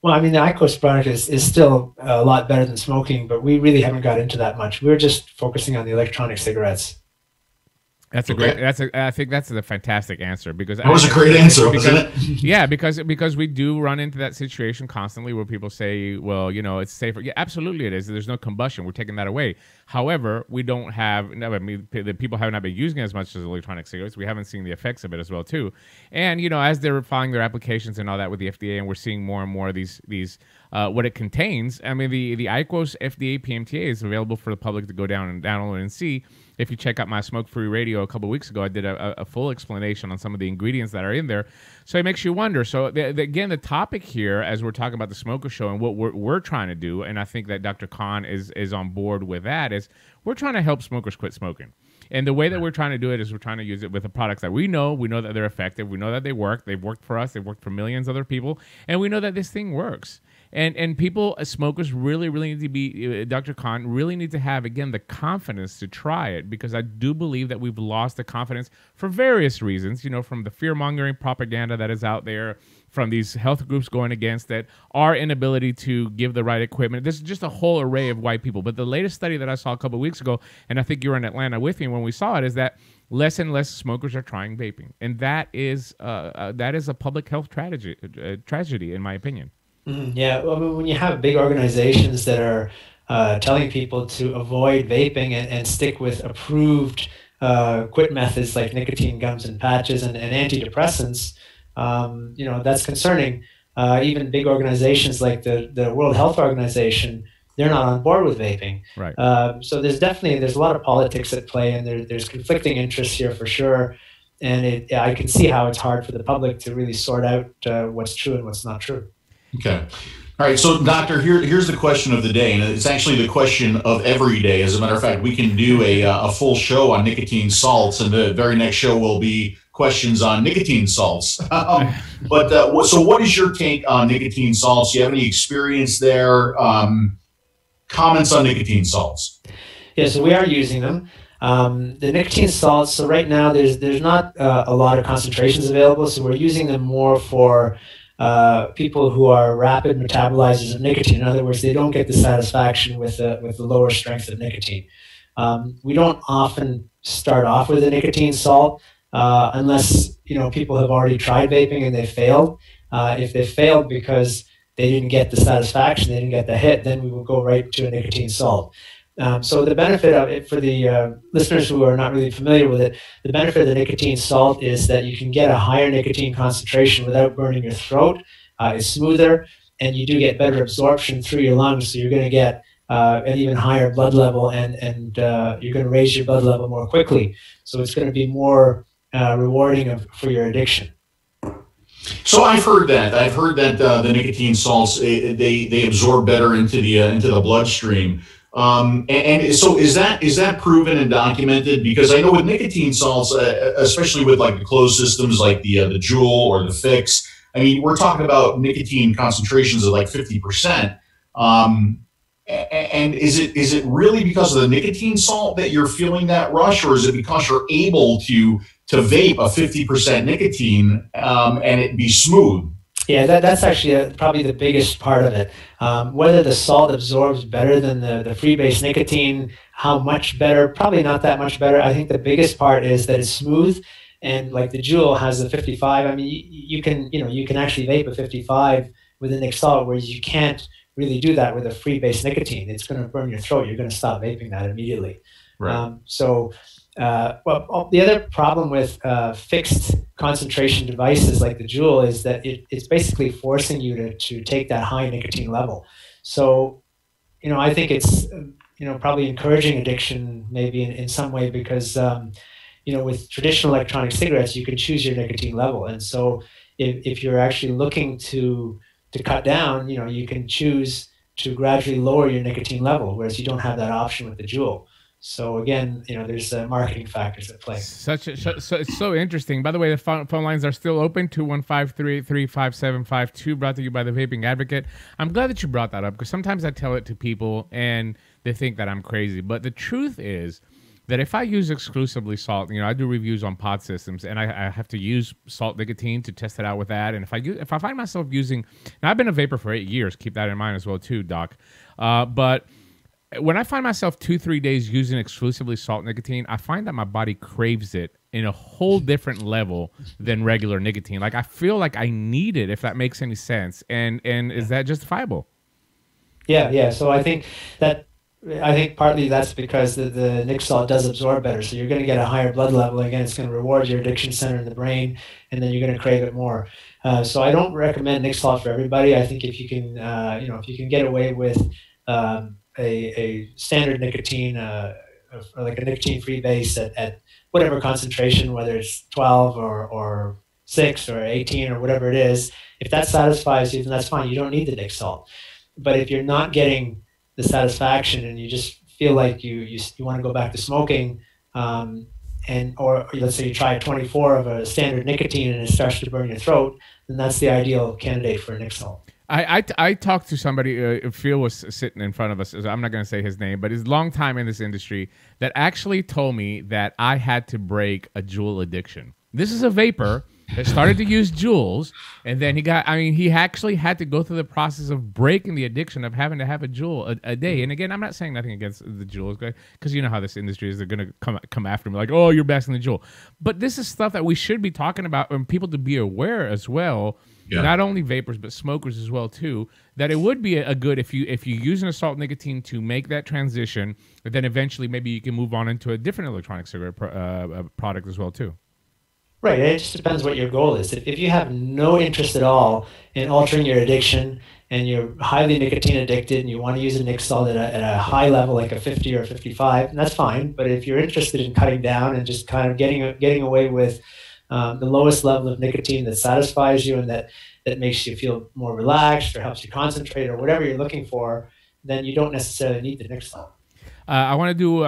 C: Well, I mean, the IQOS product is still a lot better than smoking, but we really haven't got into that much. We're just focusing on the electronic cigarettes.
A: That's a great. I think that's a fantastic answer because
B: that was a great answer, wasn't it?
A: Yeah, because we do run into that situation constantly where people say, well, it's safer. Yeah, absolutely it is. There's no combustion. We're taking that away. However, we don't have. I mean, the people have not been using it as much as electronic cigarettes. We haven't seen the effects of it as well too. And as they're filing their applications and all that with the FDA, and we're seeing more and more of these what it contains. I mean, the IQOS FDA PMTA is available for the public to go down and download and see. If you check out my Smoke Free Radio a couple of weeks ago, I did a full explanation on some of the ingredients that are in there. So it makes you wonder. So again, the topic here, as we're talking about the Smoker Show and what we're trying to do, and I think that Dr. Khan is on board with that, is we're trying to help smokers quit smoking. And the way that we're trying to do it is we're trying to use it with the products that we know that they're effective. We know that they work. They've worked for us. They've worked for millions of other people. And we know that this thing works. And people, smokers, really need to be, Dr. Khan, really need to have, again, the confidence to try it, because I do believe that we've lost the confidence for various reasons, from the fear-mongering propaganda that is out there, from these health groups going against it, our inability to give the right equipment. This is just a whole array of white people. But the latest study that I saw a couple of weeks ago, and I think you were in Atlanta with me when we saw it, is that less and less smokers are trying vaping. And that is a public health tragedy, in my opinion.
C: Yeah, well, I mean, when you have big organizations that are telling people to avoid vaping and stick with approved quit methods like nicotine gums and patches and antidepressants, that's concerning. Even big organizations like the World Health Organization, they're not on board with vaping.
A: Right.
C: So there's a lot of politics at play, and there's conflicting interests here for sure. And I can see how it's hard for the public to really sort out what's true and what's not true.
B: Okay. All right. So, Doctor, here's the question of the day, and it's actually the question of every day. As a matter of fact, we can do a full show on nicotine salts, and the very next show will be questions on nicotine salts. So what is your take on nicotine salts? Do you have any experience there? Comments on nicotine salts?
C: Yeah, so we are using them. The nicotine salts, so right now there's not a lot of concentrations available, so we're using them more for people who are rapid metabolizers of nicotine. In other words, they don't get the satisfaction with the lower strength of nicotine. We don't often start off with a nicotine salt unless people have already tried vaping and they failed. If they failed because they didn't get the satisfaction, they didn't get the hit, then we will go right to a nicotine salt. So the benefit of it for the listeners who are not really familiar with it, the benefit of the nicotine salt is that you can get a higher nicotine concentration without burning your throat. It's smoother, and you do get better absorption through your lungs. So you're going to get an even higher blood level, and you're going to raise your blood level more quickly. So it's going to be more rewarding for your addiction.
B: So I've heard that the nicotine salts they absorb better into the bloodstream. And so is that proven and documented? Because I know with nicotine salts, especially with like the closed systems like the Juul or the Fix, I mean, we're talking about nicotine concentrations of like 50%. And is it really because of the nicotine salt that you're feeling that rush, or is it because you're able to vape a 50% nicotine and it be smooth?
C: Yeah, that's actually probably the biggest part of it. Whether the salt absorbs better than the free-base nicotine, how much better? Probably not that much better. I think the biggest part is that it's smooth, and like the Juul has a 55. I mean, you can actually vape a 55 with a nic salt, whereas you can't really do that with a free-base nicotine. It's going to burn your throat. You're going to stop vaping that immediately.
B: Right.
C: The other problem with fixed concentration devices like the Juul is that it's basically forcing you to take that high nicotine level. So, I think it's, probably encouraging addiction maybe in some way because, with traditional electronic cigarettes, you can choose your nicotine level. And so if you're actually looking to cut down, you can choose to gradually lower your nicotine level, whereas you don't have that option with the Juul. So again, there's marketing factors at play.
A: So it's so interesting. By the way, the phone lines are still open, 215-383-5752, brought to you by the Vaping Advocate. I'm glad that you brought that up because sometimes I tell it to people and they think that I'm crazy. But the truth is that if I use exclusively salt, I do reviews on pod systems, and I have to use salt nicotine to test it out with that. And if I find myself using, now I've been a vapor for 8 years, keep that in mind as well too, Doc. But when I find myself 2-3 days using exclusively salt nicotine, I find that my body craves it in a whole different level than regular nicotine. Like I feel like I need it, if that makes any sense. And is that justifiable?
C: Yeah. So I think partly that's because the nic salt does absorb better. So you're going to get a higher blood level. Again, it's going to reward your addiction center in the brain, and then you're going to crave it more. So I don't recommend nic salt for everybody. I think if you can, get away with a standard nicotine, like a nicotine-free base at whatever concentration, whether it's 12 or 6 or 18 or whatever it is, if that satisfies you, then that's fine. You don't need the nic salt. But if you're not getting the satisfaction and you just feel like you want to go back to smoking, or let's say you try 24 of a standard nicotine and it starts to burn your throat, then that's the ideal candidate for a nic salt.
A: I talked to somebody, Phil was sitting in front of us, I'm not going to say his name, but he's a long time in this industry, that actually told me that I had to break a Juul addiction. This is a vapor that started to use Juuls, and then he actually had to go through the process of breaking the addiction of having to have a Juul a day. And again, I'm not saying nothing against the Juuls, because you know how this industry is. They're going to come after me like, oh, you're bashing the Juul. But this is stuff that we should be talking about and people to be aware as well. Yeah. Not only vapors, but smokers as well too. That it would be a good if you use an salt nicotine to make that transition, but then eventually maybe you can move on into a different electronic cigarette product as well too.
C: Right. It just depends what your goal is. If you have no interest at all in altering your addiction and you're highly nicotine addicted and you want to use a Nixol at a high level, like a 50 or 55, and that's fine. But if you're interested in cutting down and just kind of getting away with the lowest level of nicotine that satisfies you and that makes you feel more relaxed or helps you concentrate or whatever you're looking for, then you don't necessarily need the Nixol.
A: I want to do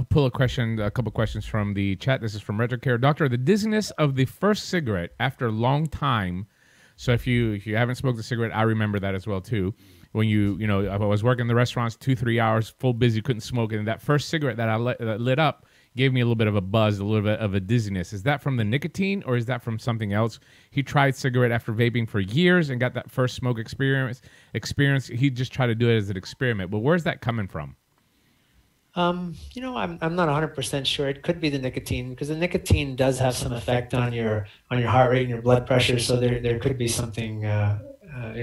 A: pull a couple questions from the chat. This is from Retrocare. Doctor, the dizziness of the first cigarette after a long time. So if you haven't smoked a cigarette, I remember that as well too. When I was working in the restaurants 2-3 hours, full busy, couldn't smoke, and that first cigarette that I lit up gave me a little bit of a buzz, a little bit of a dizziness. Is that from the nicotine or is that from something else? He tried cigarette after vaping for years and got that first smoke experience. He just tried to do it as an experiment. But where's that coming from?
C: I'm not 100% sure. It could be the nicotine because the nicotine does have some effect on your heart rate and your blood pressure. So there could be something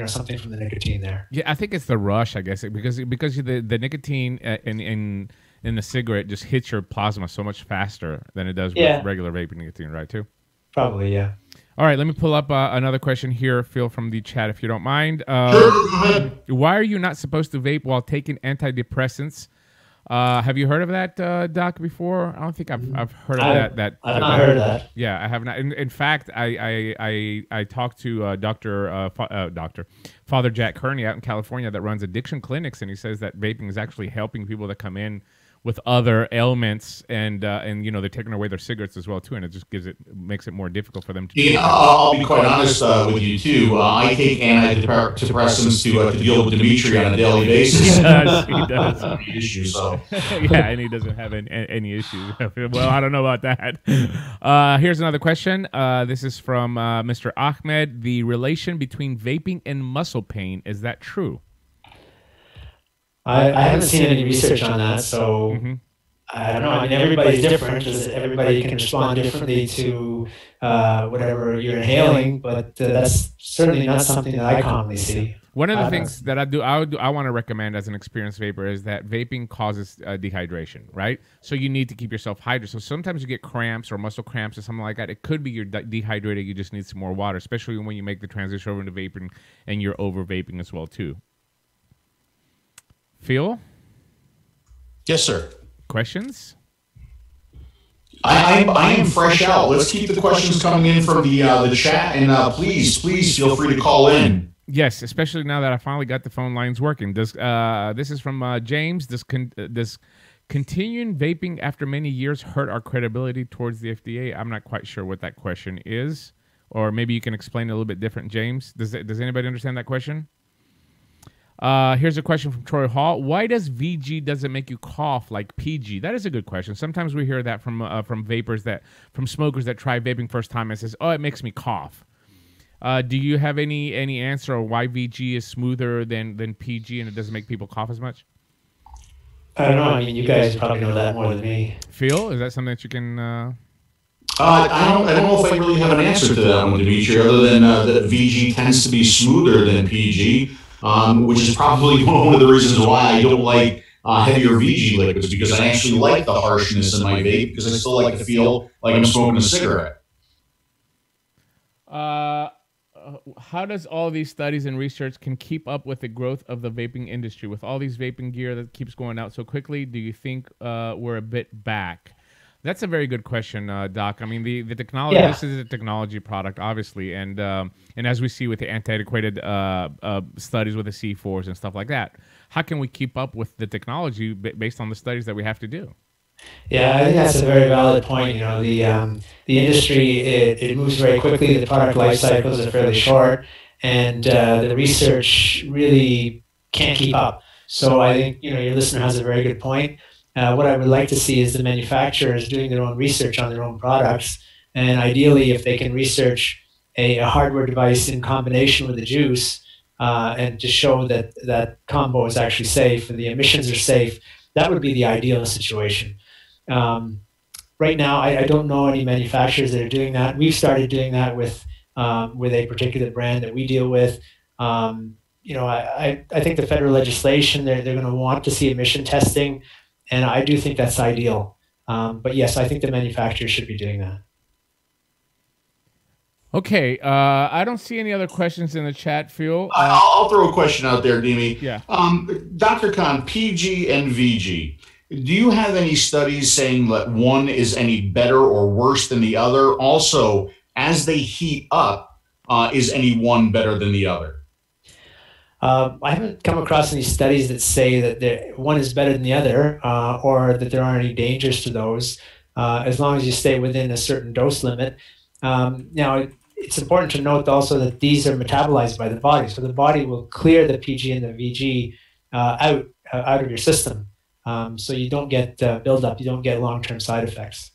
C: something from the nicotine there.
A: Yeah, I think it's the rush. I guess because the nicotine in the cigarette just hits your plasma so much faster than it does with regular vaping nicotine, right? Too.
C: Probably, yeah.
A: All right, let me pull up another question here, Phil, from the chat, if you don't mind.
B: Sure, go ahead.
A: Why are you not supposed to vape while taking antidepressants? Have you heard of that, Doc, before? I don't think I've heard of that.
C: I've not heard of that.
A: Yeah, I have not. In fact, I talked to Father Jack Kearney out in California that runs addiction clinics, and he says that vaping is actually helping people that come in with other ailments, and they're taking away their cigarettes as well too, and it just makes it more difficult for them to.
B: Yeah, I'll be quite honest with you too. I take antidepressants to deal with Dimitri on a daily basis.
A: He does.
B: Issue, so.
A: Yeah, and he doesn't have any issues. Well, I don't know about that. Here's another question. This is from Mr. Ahmed. The relation between vaping and muscle pain, is that true?
C: I haven't seen any research on that, so I don't know. I mean, everybody's different because everybody can respond differently to whatever you're inhaling, but that's certainly not something that I commonly see.
A: One of the things that I want to recommend as an experienced vapor is that vaping causes dehydration, right? So you need to keep yourself hydrated. So sometimes you get cramps or muscle cramps or something like that. It could be you're dehydrated. You just need some more water, especially when you make the transition over into vaping and you're over vaping as well too. Phil?
B: Yes, sir.
A: Questions?
B: I am fresh out. Let's keep the questions coming in from the chat, and please feel free to call in.
A: Yes, especially now that I finally got the phone lines working. This is from James. Does continuing vaping after many years hurt our credibility towards the FDA? I'm not quite sure what that question is, or maybe you can explain it a little bit different, James. Does anybody understand that question? Here's a question from Troy Hall. Why does VG doesn't make you cough like PG? That is a good question. Sometimes we hear that from smokers that try vaping first time and says, "Oh, it makes me cough." Do you have any answer on why VG is smoother than PG and it doesn't make people cough as much?
C: I don't know. I mean, you guys probably know that more than me.
A: Phil, is that something that you can?
B: I don't know if I really have an answer to that one, Dimitri, other than that VG tends to be smoother than PG. Which is probably one of the reasons why I don't like heavier VG liquids, because I actually like the harshness in my vape because I still like to feel like I'm smoking a cigarette.
A: How does all these studies and research can keep up with the growth of the vaping industry? With all these vaping gear that keeps going out so quickly, do you think we're a bit back? That's a very good question, Doc. I mean, the technology. Yeah. This is a technology product, obviously, and as we see with the antiquated studies with the C4s and stuff like that, how can we keep up with the technology based on the studies that we have to do?
C: Yeah, I think that's a very valid point. You know, the industry it moves very quickly. The product life cycles are fairly short, and the research really can't keep up. So I think your listener has a very good point. What I would like to see is the manufacturers doing their own research on their own products, and ideally, if they can research a hardware device in combination with the juice, and to show that that combo is actually safe and the emissions are safe, that would be the ideal situation. Right now, I don't know any manufacturers that are doing that. We've started doing that with a particular brand that we deal with. I think the federal legislation, they're going to want to see emission testing. And I do think that's ideal. But yes, I think the manufacturers should be doing that.
A: Okay, I don't see any other questions in the chat, Phil.
B: I'll throw a question out there, Dimi.
A: Yeah.
B: Dr. Khan, PG and VG, do you have any studies saying that one is any better or worse than the other? Also, as they heat up, is any one better than the other?
C: I haven't come across any studies that say that one is better than the other, or that there aren't any dangers to those, as long as you stay within a certain dose limit. Now, it's important to note also that these are metabolized by the body. So the body will clear the PG and the VG out of your system. So you don't get buildup, you don't get long-term side effects.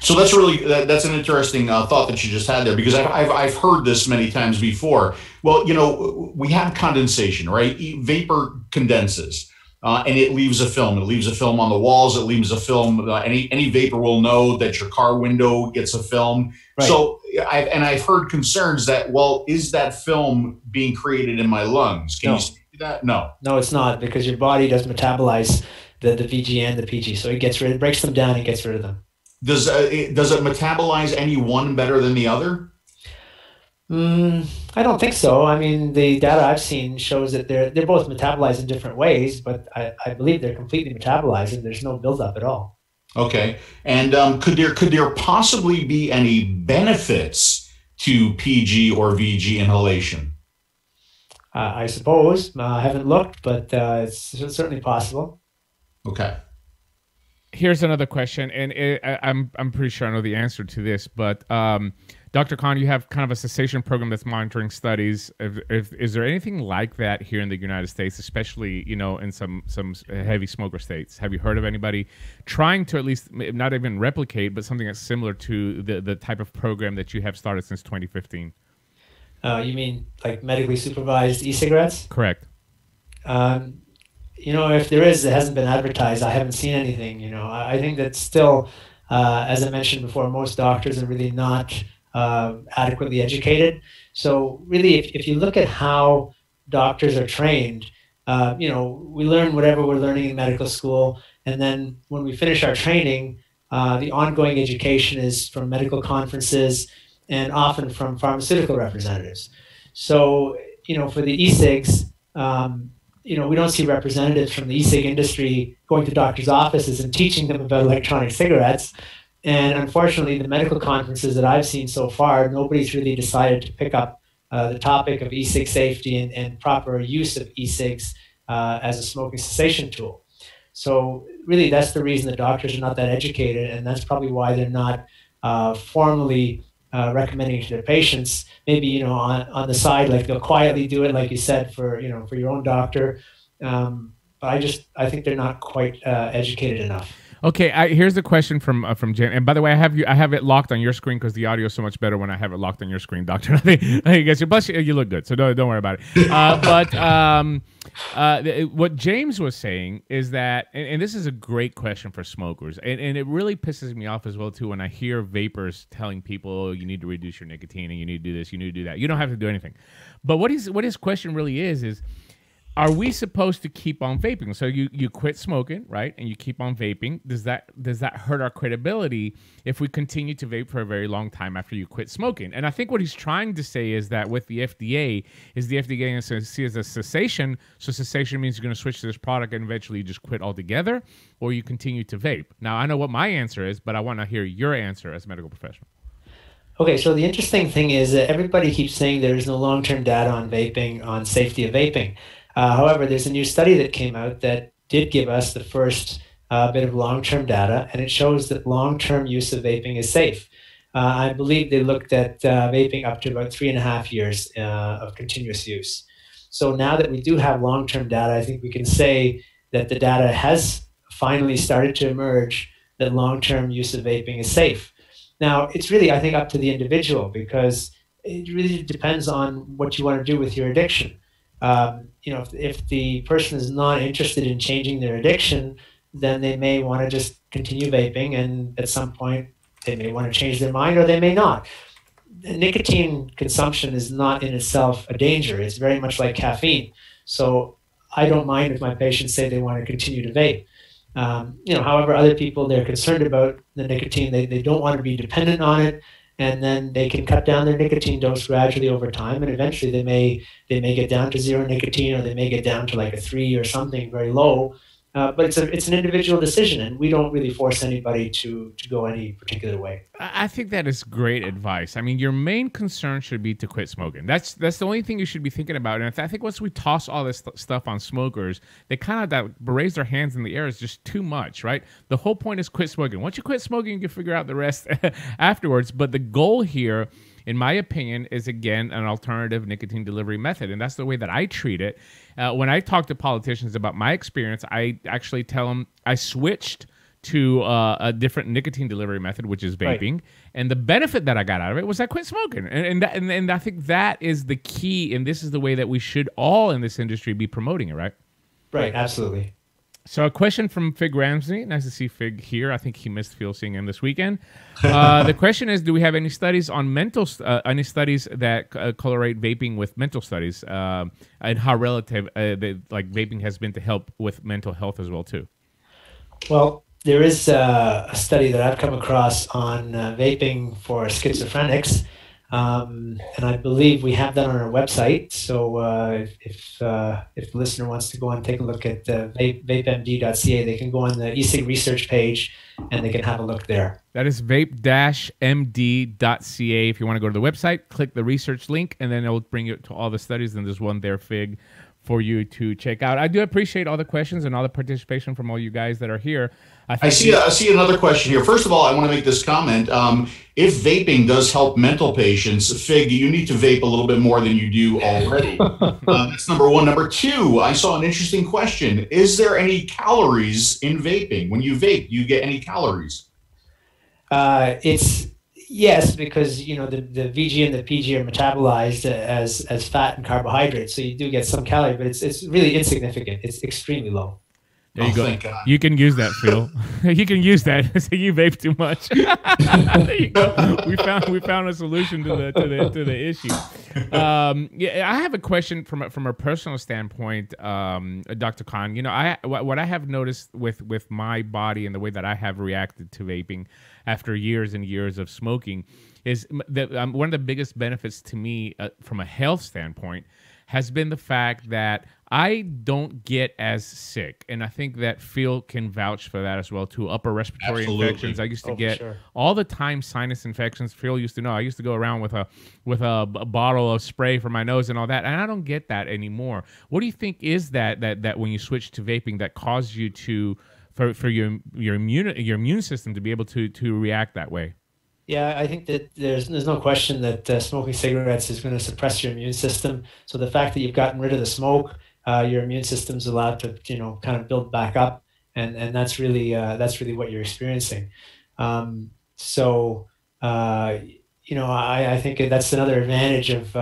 B: So that's really that's an interesting thought that you just had there, because I've heard this many times before. Well, you know, we have condensation, right? Vapor condenses, and it leaves a film. It leaves a film on the walls. It leaves a film. Any vapor will know that your car window gets a film. Right. So I've heard concerns that, well, is that film being created in my lungs? Can you see that? No. No,
C: it's not, because your body does metabolize the VG and the PG, so it breaks them down and gets rid of them.
B: Does it metabolize any one better than the other?
C: I don't think so. I mean, the data I've seen shows that they're both metabolized in different ways, but I believe they're completely metabolized and there's no buildup at all.
B: Okay. And could there possibly be any benefits to PG or VG inhalation?
C: I suppose. I haven't looked, but it's certainly possible.
B: Okay.
A: Here's another question, and I'm pretty sure I know the answer to this, but Dr. Khan, you have kind of a cessation program that's monitoring studies. Is there anything like that here in the United States, especially, you know, in some heavy smoker states? Have you heard of anybody trying to at least not even replicate, but something that's similar to the type of program that you have started since 2015?
C: You mean like medically supervised e-cigarettes?
A: Correct.
C: You know, if there is, it hasn't been advertised. I haven't seen anything. You know, I think that still, as I mentioned before, most doctors are really not adequately educated. So really, if you look at how doctors are trained, you know, we learn whatever we're learning in medical school, and then when we finish our training, the ongoing education is from medical conferences and often from pharmaceutical representatives. So, you know, for the e-cigs, you know, we don't see representatives from the e-cig industry going to doctors' offices and teaching them about electronic cigarettes. And unfortunately, the medical conferences that I've seen so far, nobody's really decided to pick up the topic of e-cig safety and proper use of e-cigs as a smoking cessation tool. So really, that's the reason that doctors are not that educated, and that's probably why they're not formally recommending to their patients. Maybe, you know, on the side, like they'll quietly do it, like you said, for, you know, for your own doctor. But I think they're not quite educated enough.
A: Okay, here's the question from Jen. And by the way, I have it locked on your screen because the audio is so much better when I have it locked on your screen, Doctor. I guess you look good, so don't worry about it. What James was saying is that, and this is a great question for smokers, and it really pisses me off as well too when I hear vapors telling people, oh, you need to reduce your nicotine and you need to do this, you need to do that. You don't have to do anything. But what his question really is are we supposed to keep on vaping? So you quit smoking, right? And you keep on vaping. Does that hurt our credibility if we continue to vape for a very long time after you quit smoking? And I think what he's trying to say is that with the FDA, is the FDA going to see it as a cessation? So cessation means you're going to switch to this product and eventually you just quit altogether, or you continue to vape. Now, I know what my answer is, but I want to hear your answer as a medical professional.
C: Okay, so the interesting thing is that everybody keeps saying there is no long-term data on vaping, on safety of vaping. However, there's a new study that came out that did give us the first bit of long-term data, and it shows that long-term use of vaping is safe. I believe they looked at vaping up to about 3.5 years of continuous use. So now that we do have long-term data, I think we can say that the data has finally started to emerge that long-term use of vaping is safe. Now, it's really, I think, up to the individual, because it really depends on what you want to do with your addiction. You know, if the person is not interested in changing their addiction, then they may want to just continue vaping, and at some point they may want to change their mind, or they may not. Nicotine consumption is not in itself a danger. It's very much like caffeine. So I don't mind if my patients say they want to continue to vape. You know, however, other people, they're concerned about the nicotine. They don't want to be dependent on it. and then they can cut down their nicotine dose gradually over time, and eventually they may get down to 0 nicotine, or they may get down to like a 3 or something very low. But it's an individual decision, and we don't really force anybody to go any particular way.
A: I think that is great advice. I mean, your main concern should be to quit smoking. That's the only thing you should be thinking about. And I think once we toss all this stuff on smokers, they kind of raise their hands in the air is just too much, right? The whole point is quit smoking. Once you quit smoking, you can figure out the rest afterwards. But the goal here, in my opinion, is, again, an alternative nicotine delivery method. And that's the way that I treat it. When I talk to politicians about my experience, I actually tell them I switched to a different nicotine delivery method, which is vaping. Right. And the benefit that I got out of it was I quit smoking. And I think that is the key. And this is the way that we should all in this industry be promoting it, right?
C: Right, absolutely.
A: So a question from Fig Ramsey. Nice to see Fig here. I think he missed Phil seeing him this weekend. The question is, do we have any studies on any studies that correlate vaping with mental studies, and how relative like vaping has been to help with mental health as well too?
C: Well, there is a study that I've come across on vaping for schizophrenics. And I believe we have that on our website. So if the listener wants to go and take a look at vapemd.ca, they can go on the e-cig research page and they can have a look there.
A: That is vape-md.ca. If you want to go to the website, click the research link, and then it will bring you to all the studies. And there's one there, Fig, for you to check out. I do appreciate all the questions and all the participation from all you guys that are here.
B: I see another question here. First of all, I want to make this comment. If vaping does help mental patients, Fig, you need to vape a little bit more than you do already. That's number one. Number two, I saw an interesting question. Is there any calories in vaping? When you vape, do you get any calories?
C: Yes, because the VG and the PG are metabolized as fat and carbohydrates, so you do get some calories, but it's really insignificant. It's extremely low.
A: There you go. Thank God. You can use that, Phil. You can use that. So you vape too much. There you go. We found a solution to the issue. Yeah, I have a question from a personal standpoint, Dr. Khan. What I have noticed with my body and the way that I have reacted to vaping after years and years of smoking is that one of the biggest benefits to me from a health standpoint has been the fact that I don't get as sick. And I think that Phil can vouch for that as well, too. Upper respiratory infections. I used to get all the time sinus infections. Phil used to know. I used to go around with a bottle of spray for my nose and all that, and I don't get that anymore. What do you think is that when you switch to vaping that caused you to, for your immune system to be able to react that way?
C: Yeah, I think that there's no question that smoking cigarettes is going to suppress your immune system. So the fact that you've gotten rid of the smoke, your immune system's allowed to kind of build back up, and that's really what you're experiencing. I think that's another advantage of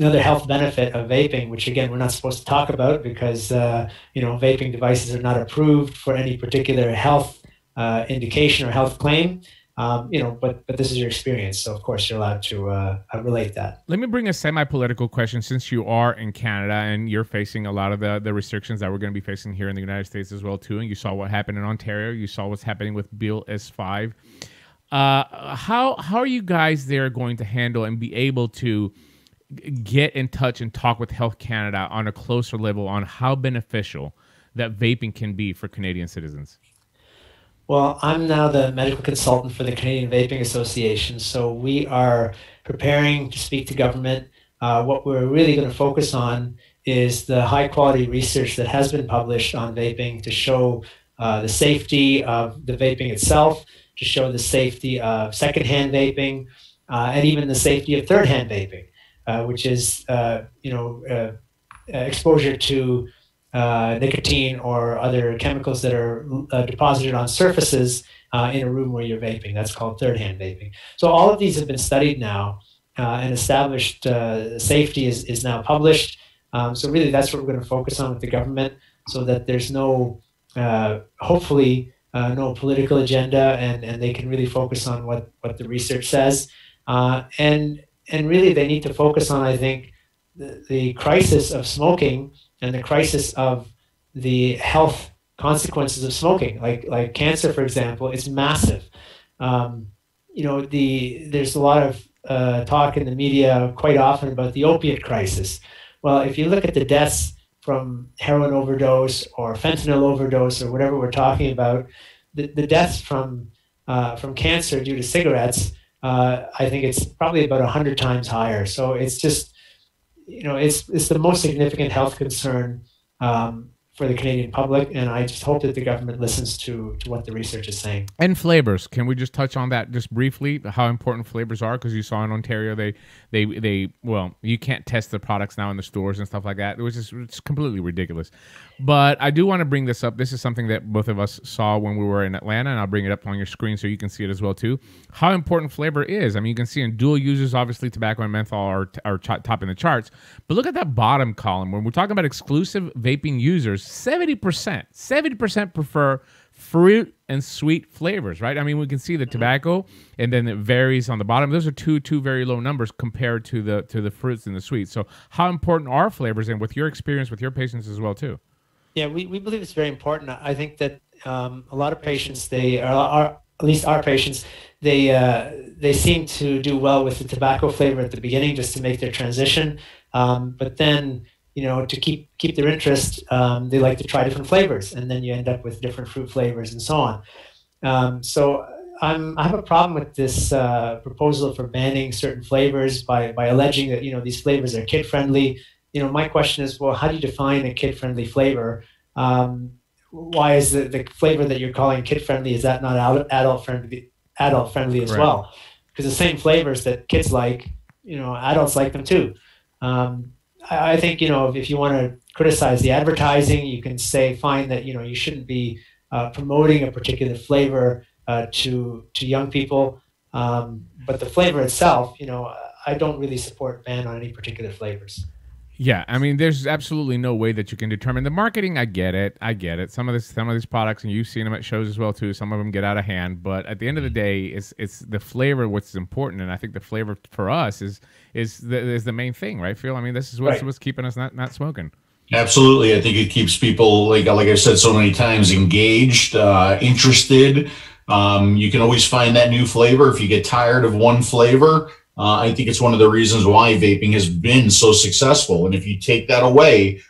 C: another health benefit of vaping, which again we're not supposed to talk about because vaping devices are not approved for any particular health indication or health claim. But this is your experience, so of course you're allowed to relate that.
A: Let me bring a semi-political question, since you are in Canada and you're facing a lot of the restrictions that we're going to be facing here in the United States as well too. And you saw what happened in Ontario. You saw what's happening with Bill S5. How are you guys there going to handle and be able to get in touch and talk with Health Canada on a closer level on how beneficial that vaping can be for Canadian citizens?
C: Well, I'm now the medical consultant for the Canadian Vaping Association, so we are preparing to speak to government. What we're really going to focus on is the high-quality research that has been published on vaping to show the safety of the vaping itself, to show the safety of secondhand vaping, and even the safety of third-hand vaping, which is exposure to nicotine or other chemicals that are deposited on surfaces in a room where you're vaping. That's called third-hand vaping. So all of these have been studied now, and established safety is now published. So really that's what we're going to focus on with the government, so that there's no, hopefully, no political agenda, and they can really focus on what the research says. And really they need to focus on, I think, the crisis of smoking and the crisis of the health consequences of smoking, like cancer, for example. It's massive. there's a lot of talk in the media quite often about the opiate crisis. Well, if you look at the deaths from heroin overdose or fentanyl overdose or whatever we're talking about, the deaths from cancer due to cigarettes, I think it's probably about 100 times higher. So it's just, it's the most significant health concern for the Canadian public, and I just hope that the government listens to what the research is saying.
A: And flavors, can we just touch on that just briefly? How important flavors are? Because you saw in Ontario, well, you can't test the products now in the stores and stuff like that. It's completely ridiculous. But I do want to bring this up. This is something that both of us saw when we were in Atlanta, and I'll bring it up on your screen so you can see it as well too. How important flavor is. I mean, you can see in dual users, obviously tobacco and menthol are topping the charts. But look at that bottom column. When we're talking about exclusive vaping users, 70% prefer fruit and sweet flavors, right? I mean, we can see the tobacco, and then it varies on the bottom. Those are two very low numbers compared to the fruits and the sweets. So how important are flavors, and with your experience with your patients as well too?
C: Yeah, we believe it's very important. I think that a lot of patients, at least our patients, they seem to do well with the tobacco flavor at the beginning just to make their transition. But then, to keep their interest, they like to try different flavors, and then you end up with different fruit flavors and so on. So I have a problem with this proposal for banning certain flavors by alleging that these flavors are kid friendly. My question is, well, how do you define a kid friendly flavor? Why is the flavor that you're calling kid friendly, is that not adult friendly as
A: Right.
C: well? Because the same flavors that kids like, adults like them too. I think, if you want to criticize the advertising, you can say, fine, that, you shouldn't be promoting a particular flavor to young people. But the flavor itself, I don't really support a ban on any particular flavors.
A: Yeah, I mean, there's absolutely no way that you can determine the marketing. I get it. Some of these products, and you've seen them at shows as well too. Some of them get out of hand, but at the end of the day, it's the flavor what's important, and I think the flavor for us is the main thing, right, Phil? I mean, this is what's keeping us not smoking.
B: Absolutely. I think it keeps people, like I've said so many times, engaged, interested. You can always find that new flavor if you get tired of one flavor. I think it's one of the reasons why vaping has been so successful. And if you take that away,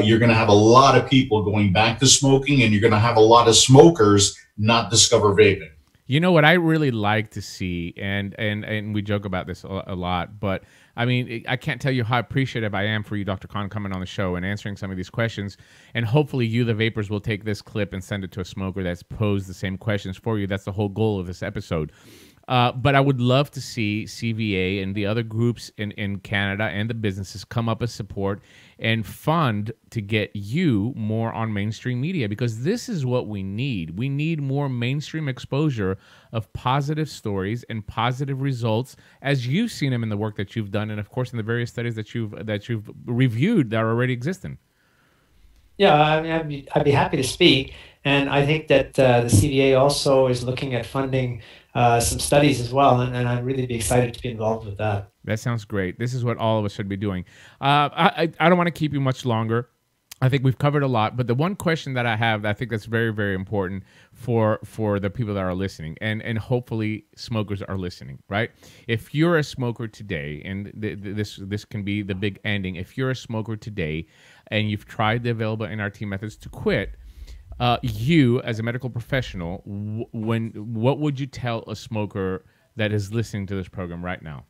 B: you're going to have a lot of people going back to smoking, and you're going to have a lot of smokers not discover vaping.
A: You know what I really like to see, and we joke about this a lot, but I mean, I can't tell you how appreciative I am for you, Dr. Khan, coming on the show and answering some of these questions. And hopefully you, the vapors, will take this clip and send it to a smoker that's posed the same questions for you. That's the whole goal of this episode. But I would love to see CVA and the other groups in Canada and the businesses come up as support and fund to get you more on mainstream media, because this is what we need. We need more mainstream exposure of positive stories and positive results, as you've seen them in the work that you've done, and of course in the various studies that you've reviewed that are already existing.
C: Yeah, I mean, I'd be happy to speak. And I think that the CVA also is looking at funding some studies as well, and I'd really be excited to be involved with that.
A: That sounds great. This is what all of us should be doing. I don't want to keep you much longer. I think we've covered a lot, but the one question that I have, I think that's very, very important for the people that are listening, and hopefully smokers are listening, right? If you're a smoker today, and this can be the big ending, if you're a smoker today and you've tried the available NRT methods to quit, you as a medical professional, what would you tell a smoker that is listening to this program right now?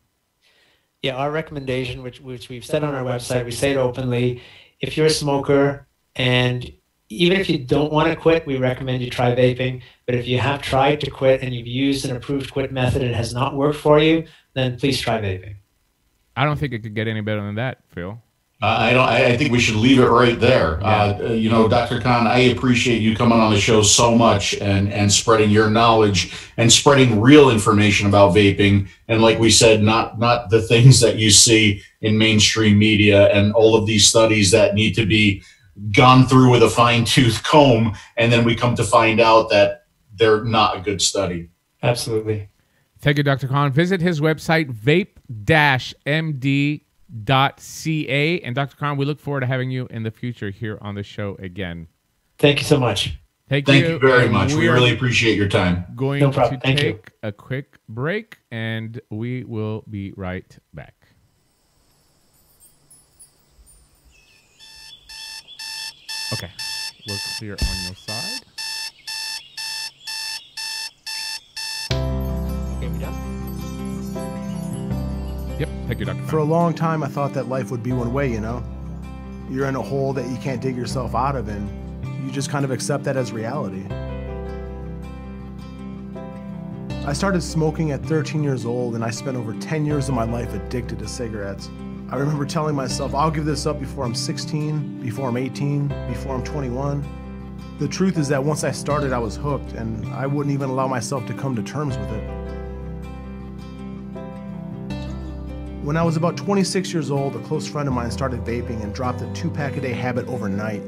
C: Yeah, our recommendation, which we've said on our website, we say it openly. If you're a smoker, and even if you don't want to quit, we recommend you try vaping. But if you have tried to quit and you've used an approved quit method and it has not worked for you, then please try vaping.
A: I don't think it could get any better than that, Phil.
B: I think we should leave it right there.
A: Yeah.
B: Dr. Khan, I appreciate you coming on the show so much and spreading your knowledge and spreading real information about vaping. And like we said, not the things that you see in mainstream media and all of these studies that need to be gone through with a fine-tooth comb. And then we come to find out that they're not a good study.
C: Absolutely.
A: Thank you, Dr. Khan. Visit his website, vape-md.ca. And Dr. Khan, we look forward to having you in the future here on the show again.
C: Thank you so much.
B: Thank you very much. We really appreciate your time.
A: Going to take a quick break, and we will be right back. Okay, we're clear on your side.
C: Okay, we done?
A: Yep, thank you, Dr.
G: For a long time, I thought that life would be one way, you know? You're in a hole that you can't dig yourself out of, and you just kind of accept that as reality. I started smoking at 13 years old, and I spent over 10 years of my life addicted to cigarettes. I remember telling myself, I'll give this up before I'm 16, before I'm 18, before I'm 21. The truth is that once I started, I was hooked, and I wouldn't even allow myself to come to terms with it. When I was about 26 years old, a close friend of mine started vaping and dropped a 2-pack-a-day habit overnight.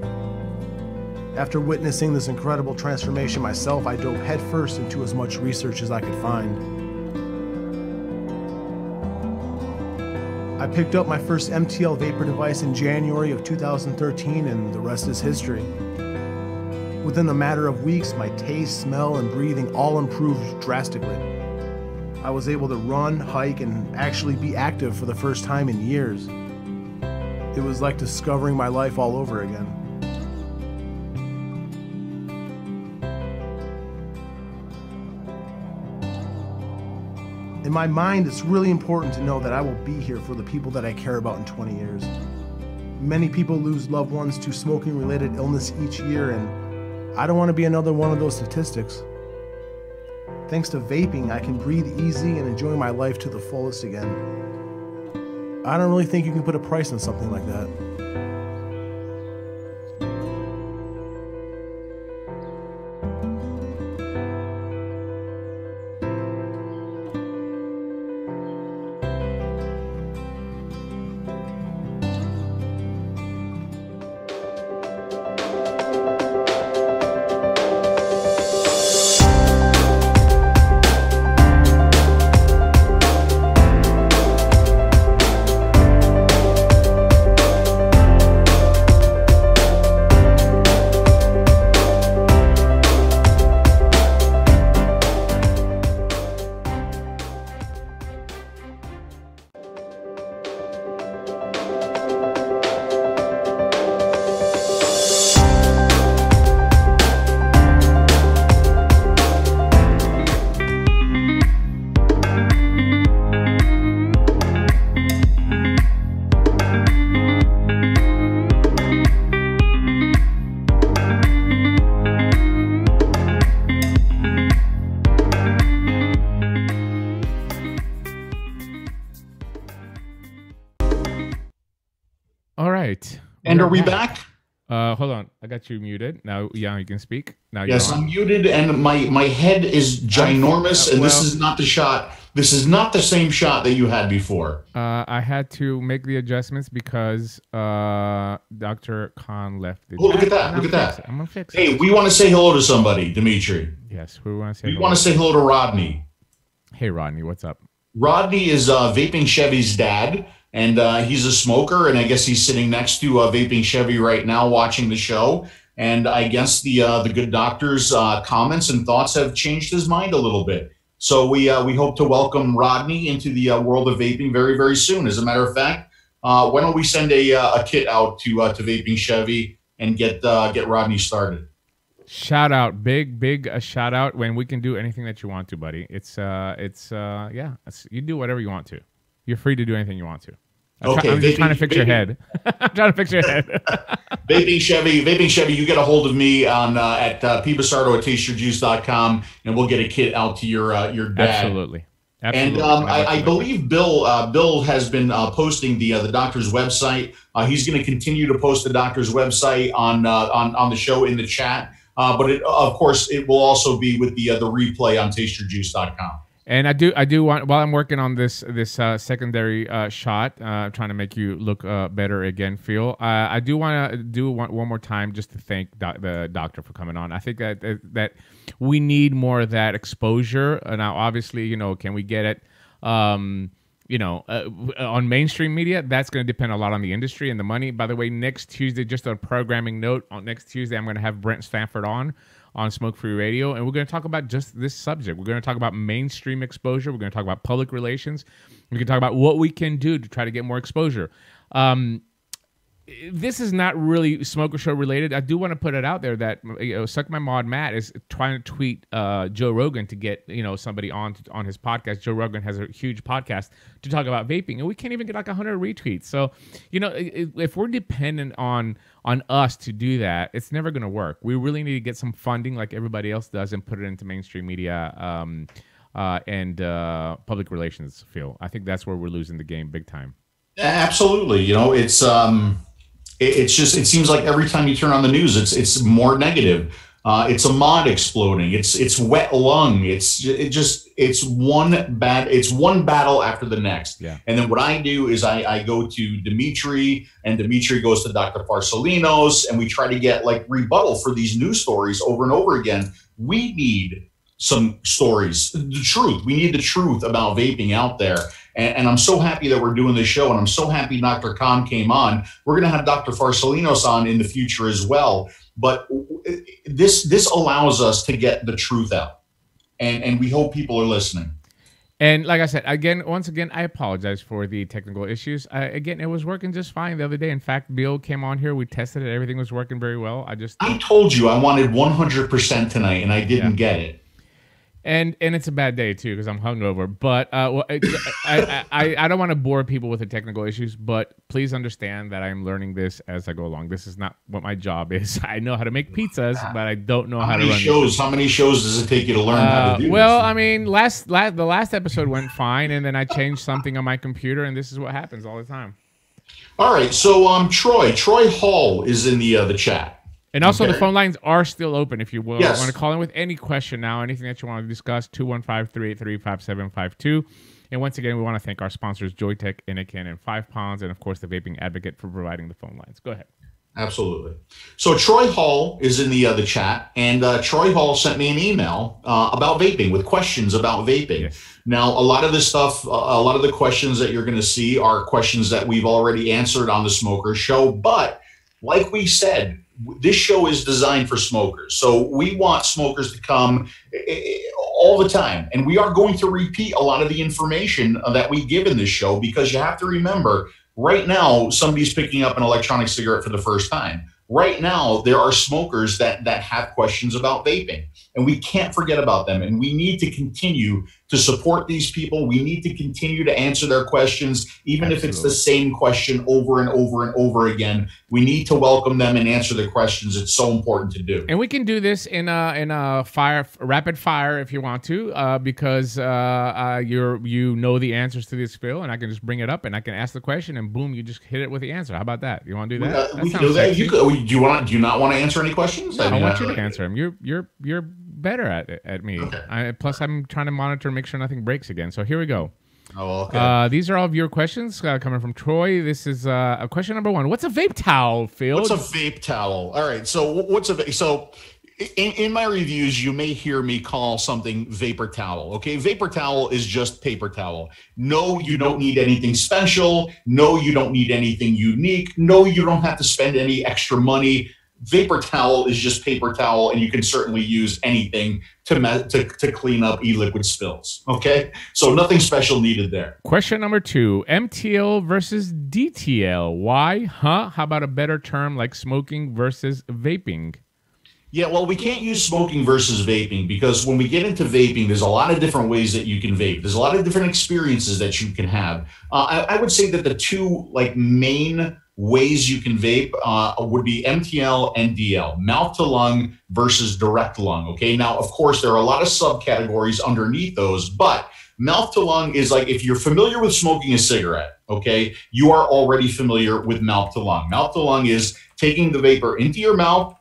G: After witnessing this incredible transformation myself, I dove headfirst into as much research as I could find. I picked up my first MTL vapor device in January of 2013, and the rest is history. Within a matter of weeks, my taste, smell, and breathing all improved drastically. I was able to run, hike, and actually be active for the first time in years. It was like discovering my life all over again. In my mind, it's really important to know that I will be here for the people that I care about in 20 years. Many people lose loved ones to smoking-related illness each year, and I don't want to be another one of those statistics. Thanks to vaping, I can breathe easy and enjoy my life to the fullest again. I don't really think you can put a price on something like that.
B: And are we back?
A: Hold on. I got you muted. Now, yeah, you can speak. Now,
B: yes, I'm muted, and my head is ginormous, and this is not the shot. This is not the same shot that you had before.
A: I had to make the adjustments because Dr. Khan left.
B: Oh, look at that! Look at that!
A: I'm gonna fix it.
B: Hey, we want to say hello to somebody, Dimitri.
A: Yes, we want to say.
B: We want to say hello to Rodney.
A: Hey, Rodney, what's up?
B: Rodney is Vaping Chevy's dad. And he's a smoker, and I guess he's sitting next to Vaping Chevy right now watching the show. And I guess the good doctor's comments and thoughts have changed his mind a little bit. So we hope to welcome Rodney into the world of vaping very, very soon. As a matter of fact, why don't we send a kit out to Vaping Chevy and get Rodney started?
A: Shout out, big shout out when we can do anything that you want to, buddy. You do whatever you want to. You're free to do anything you want to. I'm just trying to fix your head. I'm trying to fix your head.
B: Vaping Chevy, you get a hold of me on at pbasardo@tasteyourjuice.com, and we'll get a kit out to your dad.
A: Absolutely.
B: And I believe Bill has been posting the doctor's website. He's going to continue to post the doctor's website on the show in the chat. But of course, it will also be with the replay on tasteyourjuice.com.
A: And I do want, while I'm working on this secondary shot, trying to make you look better again, Phil. I do want to do one more time just to thank the doctor for coming on. I think that we need more of that exposure. Now, obviously, can we get it? On mainstream media? That's going to depend a lot on the industry and the money. By the way, next Tuesday, just a programming note, on next Tuesday, I'm going to have Brent Stanford on on Smoke Free Radio, and we're going to talk about just this subject. We're going to talk about mainstream exposure. We're going to talk about public relations. We can talk about what we can do to try to get more exposure. This is not really Smoker Show related. I do want to put it out there that Suck My Mod Matt is trying to tweet Joe Rogan to get somebody on his podcast. Joe Rogan has a huge podcast to talk about vaping, and we can't even get like 100 retweets. So if we're dependent on us to do that, it's never going to work. We really need to get some funding like everybody else does and put it into mainstream media and public relations field. I think that's where we're losing the game big time.
B: Absolutely. It's just, it seems like every time you turn on the news, it's more negative. It's a mod exploding. It's wet lung. It's one battle after the next.
A: Yeah.
B: And then what I do is I go to Dimitri, and Dimitri goes to Dr. Farsalinos, and we try to get like rebuttal for these news stories over and over again. We need some stories, the truth. We need the truth about vaping out there. And I'm so happy that we're doing this show, and I'm so happy Dr. Khan came on. We're going to have Dr. Farsalinos on in the future as well. But this allows us to get the truth out, and we hope people are listening.
A: And like I said, once again, I apologize for the technical issues. Again, it was working just fine the other day. In fact, Bill came on here. We tested it. Everything was working very well. I
B: told you I wanted 100% tonight, and I didn't get it.
A: And it's a bad day too because I'm hungover. But I don't want to bore people with the technical issues. But please understand that I'm learning this as I go along. This is not what my job is. I know how to make pizzas, but I don't know how to run
B: shows. How many shows does it take you to learn how to do?
A: Well,
B: this?
A: I mean, the last episode went fine, and then I changed something on my computer, and this is what happens all the time.
B: All right, so Troy Hall is in the chat.
A: And also, the phone lines are still open if you will.
B: Yes.
A: Want to call in with any question now, anything that you want to discuss, 215-383-5752. And once again, we want to thank our sponsors, Joytech, Inikin, and 5 Pounds, and of course, the Vaping Advocate for providing the phone lines. Go ahead.
B: Absolutely. So Troy Hall is in the chat, and Troy Hall sent me an email about vaping with questions about vaping.
A: Yes.
B: Now, a lot of this stuff, a lot of the questions that you're going to see are questions that we've already answered on the Smoker Show, but like we said, this show is designed for smokers. So we want smokers to come all the time. And we are going to repeat a lot of the information that we give in this show, because you have to remember, right now, somebody's picking up an electronic cigarette for the first time. Right now, there are smokers that have questions about vaping, and we can't forget about them. And we need to continue to support these people. We need to continue to answer their questions, even if it's the same question over and over and over again. We need to welcome them and answer their questions. It's so important to do.
A: And we can do this in a rapid fire if you want to, because you know the answers to this, Phil, and I can just bring it up and I can ask the question, and boom, you just hit it with the answer. How about that? You want to do that?
B: We can do that. Do you not want to answer any questions?
A: No, I want you to answer them. You're better at me.
B: Okay.
A: Plus, I'm trying to monitor and make sure nothing breaks again. So here we go.
B: Oh, okay.
A: These are all of your questions coming from Troy. This is question number 1. What's a vape towel, Phil?
B: What's a vape towel? All right. So in my reviews, you may hear me call something vapor towel. Okay. Vapor towel is just paper towel. No, you don't need anything special. No, you don't need anything unique. No, you don't have to spend any extra money. Vapor towel is just paper towel, and you can certainly use anything to clean up e-liquid spills. Okay, so nothing special needed there.
A: Question number 2: MTL versus DTL. Why? How about a better term like smoking versus vaping?
B: Yeah, well, we can't use smoking versus vaping, because when we get into vaping, there's a lot of different ways that you can vape. There's a lot of different experiences that you can have. I would say that the two main ways you can vape would be MTL and DL, mouth to lung versus direct lung. Okay, now of course there are a lot of subcategories underneath those, but mouth to lung is like, if you're familiar with smoking a cigarette, okay, you are already familiar with mouth to lung. Mouth to lung is taking the vapor into your mouth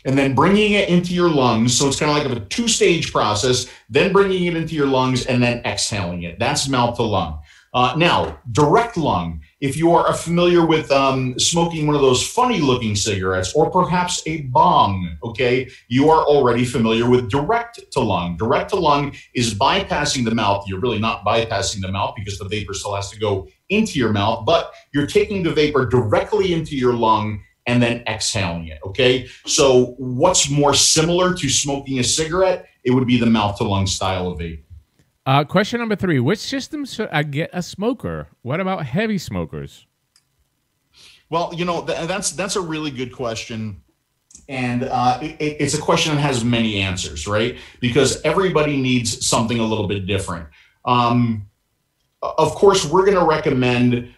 B: and then bringing it into your lungs. So it's kind of like a 2-stage process, then bringing it into your lungs and then exhaling it. That's mouth to lung. Now, direct lung, if you are familiar with smoking one of those funny looking cigarettes, or perhaps a bong, okay, you are already familiar with direct to lung. Direct to lung is bypassing the mouth. You're really not bypassing the mouth, because the vapor still has to go into your mouth, but you're taking the vapor directly into your lung and then exhaling it. Okay. So what's more similar to smoking a cigarette? It would be the mouth to lung style of vape.
A: Question number 3, which system should I get a smoker? What about heavy smokers?
B: Well, you know, that's a really good question. And it's a question that has many answers, right? Because everybody needs something a little bit different. Of course, we're going to recommend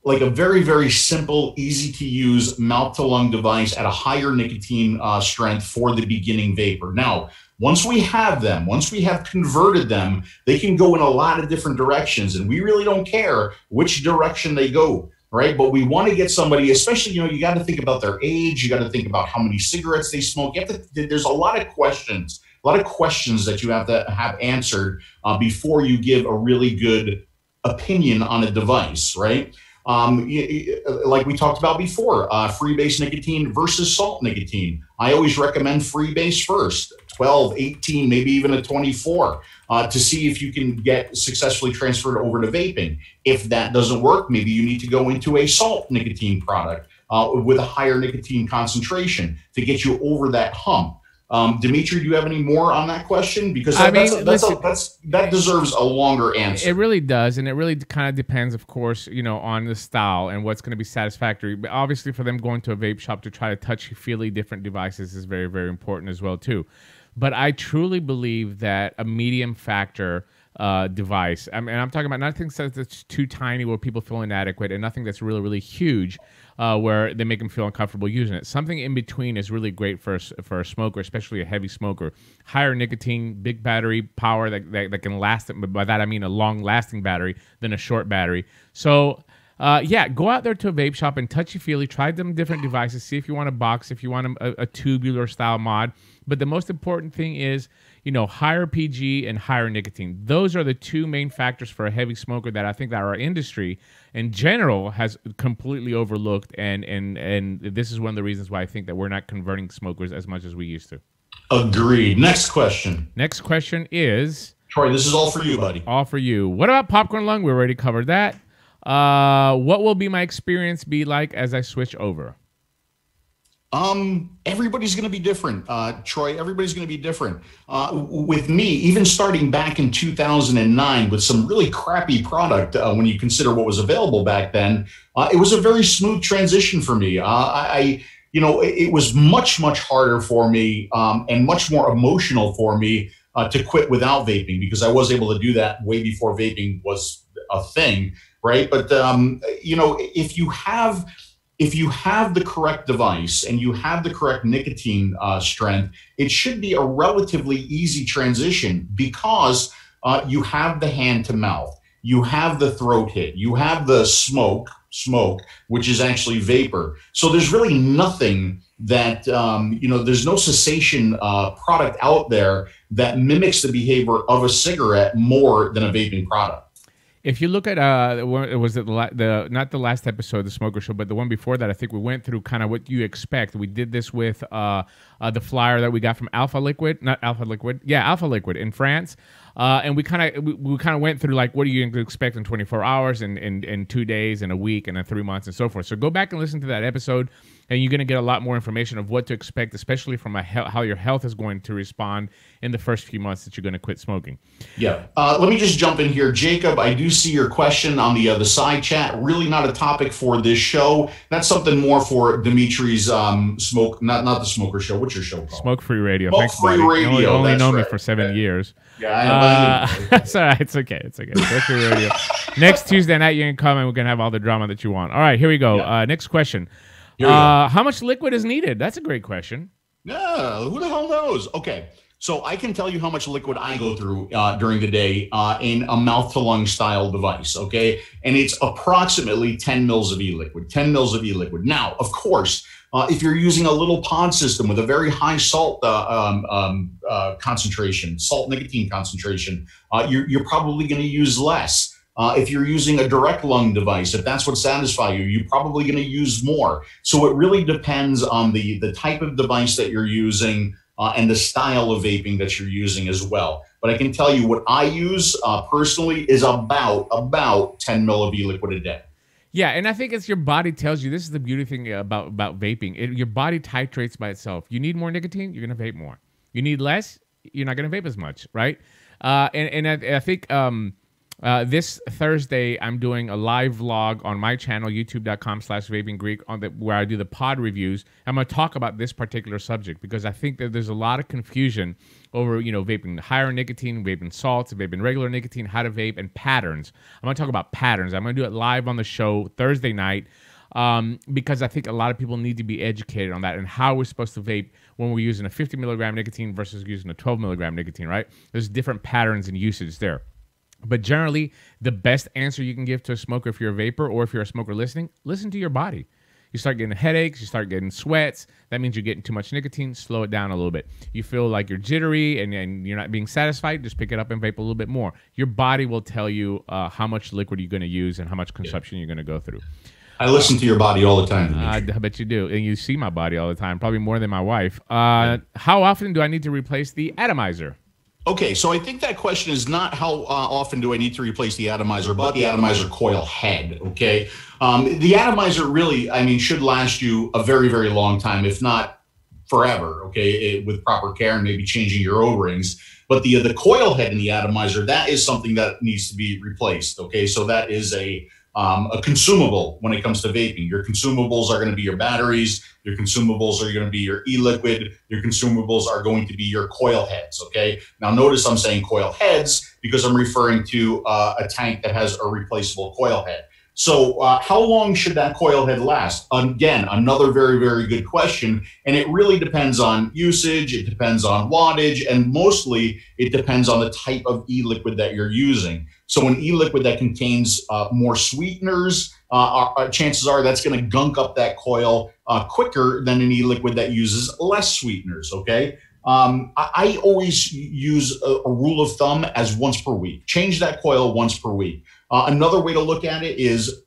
B: like a very, very simple, easy to use mouth to lung device at a higher nicotine strength for the beginning vapor. Now, once we have them, once we have converted them, they can go in a lot of different directions, and we really don't care which direction they go. Right. But we want to get somebody, especially, you know, you got to think about their age. You got to think about how many cigarettes they smoke. You have to, there's a lot of questions that you have to have answered before you give a really good opinion on a device. Right. Like we talked about before, free-base nicotine versus salt nicotine. I always recommend free-base first, 12, 18, maybe even a 24. To see if you can get successfully transferred over to vaping. If that doesn't work, maybe you need to go into a salt nicotine product with a higher nicotine concentration to get you over that hump. Dimitri, do you have any more on that question? Because that deserves a longer answer.
A: It really does, and it really kind of depends, of course, you know, on the style and what's going to be satisfactory. But obviously, for them going to a vape shop to try to touchy-feely different devices is very, very important as well too. But I truly believe that a medium factor device, I mean, I'm talking about nothing that's too tiny where people feel inadequate, and nothing that's really, really huge where they make them feel uncomfortable using it. Something in between is really great for a smoker, especially a heavy smoker. Higher nicotine, big battery power that can last, by that I mean a long-lasting battery than a short battery. So yeah, go out there to a vape shop and touchy-feely, try them different devices, see if you want a box, if you want a tubular style mod. But the most important thing is, you know, higher PG and higher nicotine. Those are the two main factors for a heavy smoker that I think that our industry in general has completely overlooked. And this is one of the reasons why I think that we're not converting smokers as much as we used to.
B: Agreed. Next question.
A: Next question is...
B: Troy, this is all for you, buddy.
A: All for you. What about popcorn lung? We already covered that. What will be my experience be like as I switch over?
B: Everybody's going to be different. Troy, everybody's going to be different. With me, even starting back in 2009 with some really crappy product, when you consider what was available back then, it was a very smooth transition for me. You know, it was much, much harder for me, and much more emotional for me, to quit without vaping, because I was able to do that way before vaping was a thing. Right. But, you know, if you have the correct device and you have the correct nicotine strength, it should be a relatively easy transition, because you have the hand to mouth, you have the throat hit, you have the smoke, which is actually vapor. So there's really nothing that, you know, there's no cessation product out there that mimics the behavior of a cigarette more than a vaping product.
A: If you look at was it not the last episode, the Smoker Show, but the one before that, I think we went through kind of what you expect. We did this with the flyer that we got from Alpha Liquid in France, and we kind of went through like what are you going to expect in 24 hours and in 2 days and a week and in 3 months and so forth. So go back and listen to that episode, and you're going to get a lot more information of what to expect, especially from how your health is going to respond in the first few months that you're going to quit smoking. Yeah.
B: Let me just jump in here, Jacob. I do see your question on the side chat. Really not a topic for this show. That's something more for Dimitri's smoke, not the Smoker Show. What's your show called?
A: Smoke Free Radio.
B: Smoke Free Radio.
A: You only know me for 7 years.
B: Yeah,
A: it's all right. It's okay. Smoke Free Radio. Next Tuesday night, you can come and we're going to have all the drama that you want. All right, here we go. Yeah. Next question. How much liquid is needed? That's a great question.
B: Yeah, who the hell knows? Okay, so I can tell you how much liquid I go through during the day in a mouth-to-lung style device, okay? And it's approximately 10 mils of e-liquid, 10 mils of e-liquid. Now, of course, if you're using a little pod system with a very high salt concentration, salt nicotine concentration, you're probably going to use less. If you're using a direct lung device, if that's what satisfies you, you're probably going to use more. So it really depends on the type of device that you're using and the style of vaping that you're using as well. But I can tell you what I use personally is about 10 mil of e-liquid a day.
A: Yeah, and I think it's your body tells you. This is the beauty thing about vaping. Your body titrates by itself. You need more nicotine, you're gonna vape more. You need less, you're not gonna vape as much, right? And I think this Thursday I'm doing a live vlog on my channel, youtube.com/vapinggreek, where I do the pod reviews. I'm gonna talk about this particular subject because I think that there's a lot of confusion over, vaping higher nicotine, vaping salts, vaping regular nicotine, how to vape, and patterns. I'm going to talk about patterns. I'm going to do it live on the show Thursday night because I think a lot of people need to be educated on that and how we're supposed to vape when we're using a 50 milligram nicotine versus using a 12 milligram nicotine, right? There's different patterns and usage there. But generally, the best answer you can give to a smoker if you're a vapor or if you're a smoker listening, listen to your body. You start getting headaches, you start getting sweats. That means you're getting too much nicotine. Slow it down a little bit. You feel like you're jittery and you're not being satisfied, just pick it up and vape a little bit more. Your body will tell you how much liquid you're going to use and how much consumption you're going to go through.
B: I listen to your body all the time.
A: I bet you do. And you see my body all the time, probably more than my wife. How often do I need to replace the atomizer?
B: Okay, so I think that question is not how often do I need to replace the atomizer, but the atomizer coil head, okay? The atomizer really, should last you a very, very long time, if not forever, okay, with proper care and maybe changing your O-rings. But the coil head in the atomizer, that is something that needs to be replaced, okay? So that is a consumable when it comes to vaping. Your consumables are going to be your batteries. Your consumables are going to be your e-liquid. Your consumables are going to be your coil heads, okay? Now, notice I'm saying coil heads because I'm referring to a tank that has a replaceable coil head. So how long should that coil head last? Again, another very, very good question. And it really depends on usage. It depends on wattage. And mostly, it depends on the type of e-liquid that you're using. So an e-liquid that contains more sweeteners, chances are that's going to gunk up that coil quicker than an e-liquid that uses less sweeteners, okay? I always use a rule of thumb as once per week. Change that coil once per week. Another way to look at it is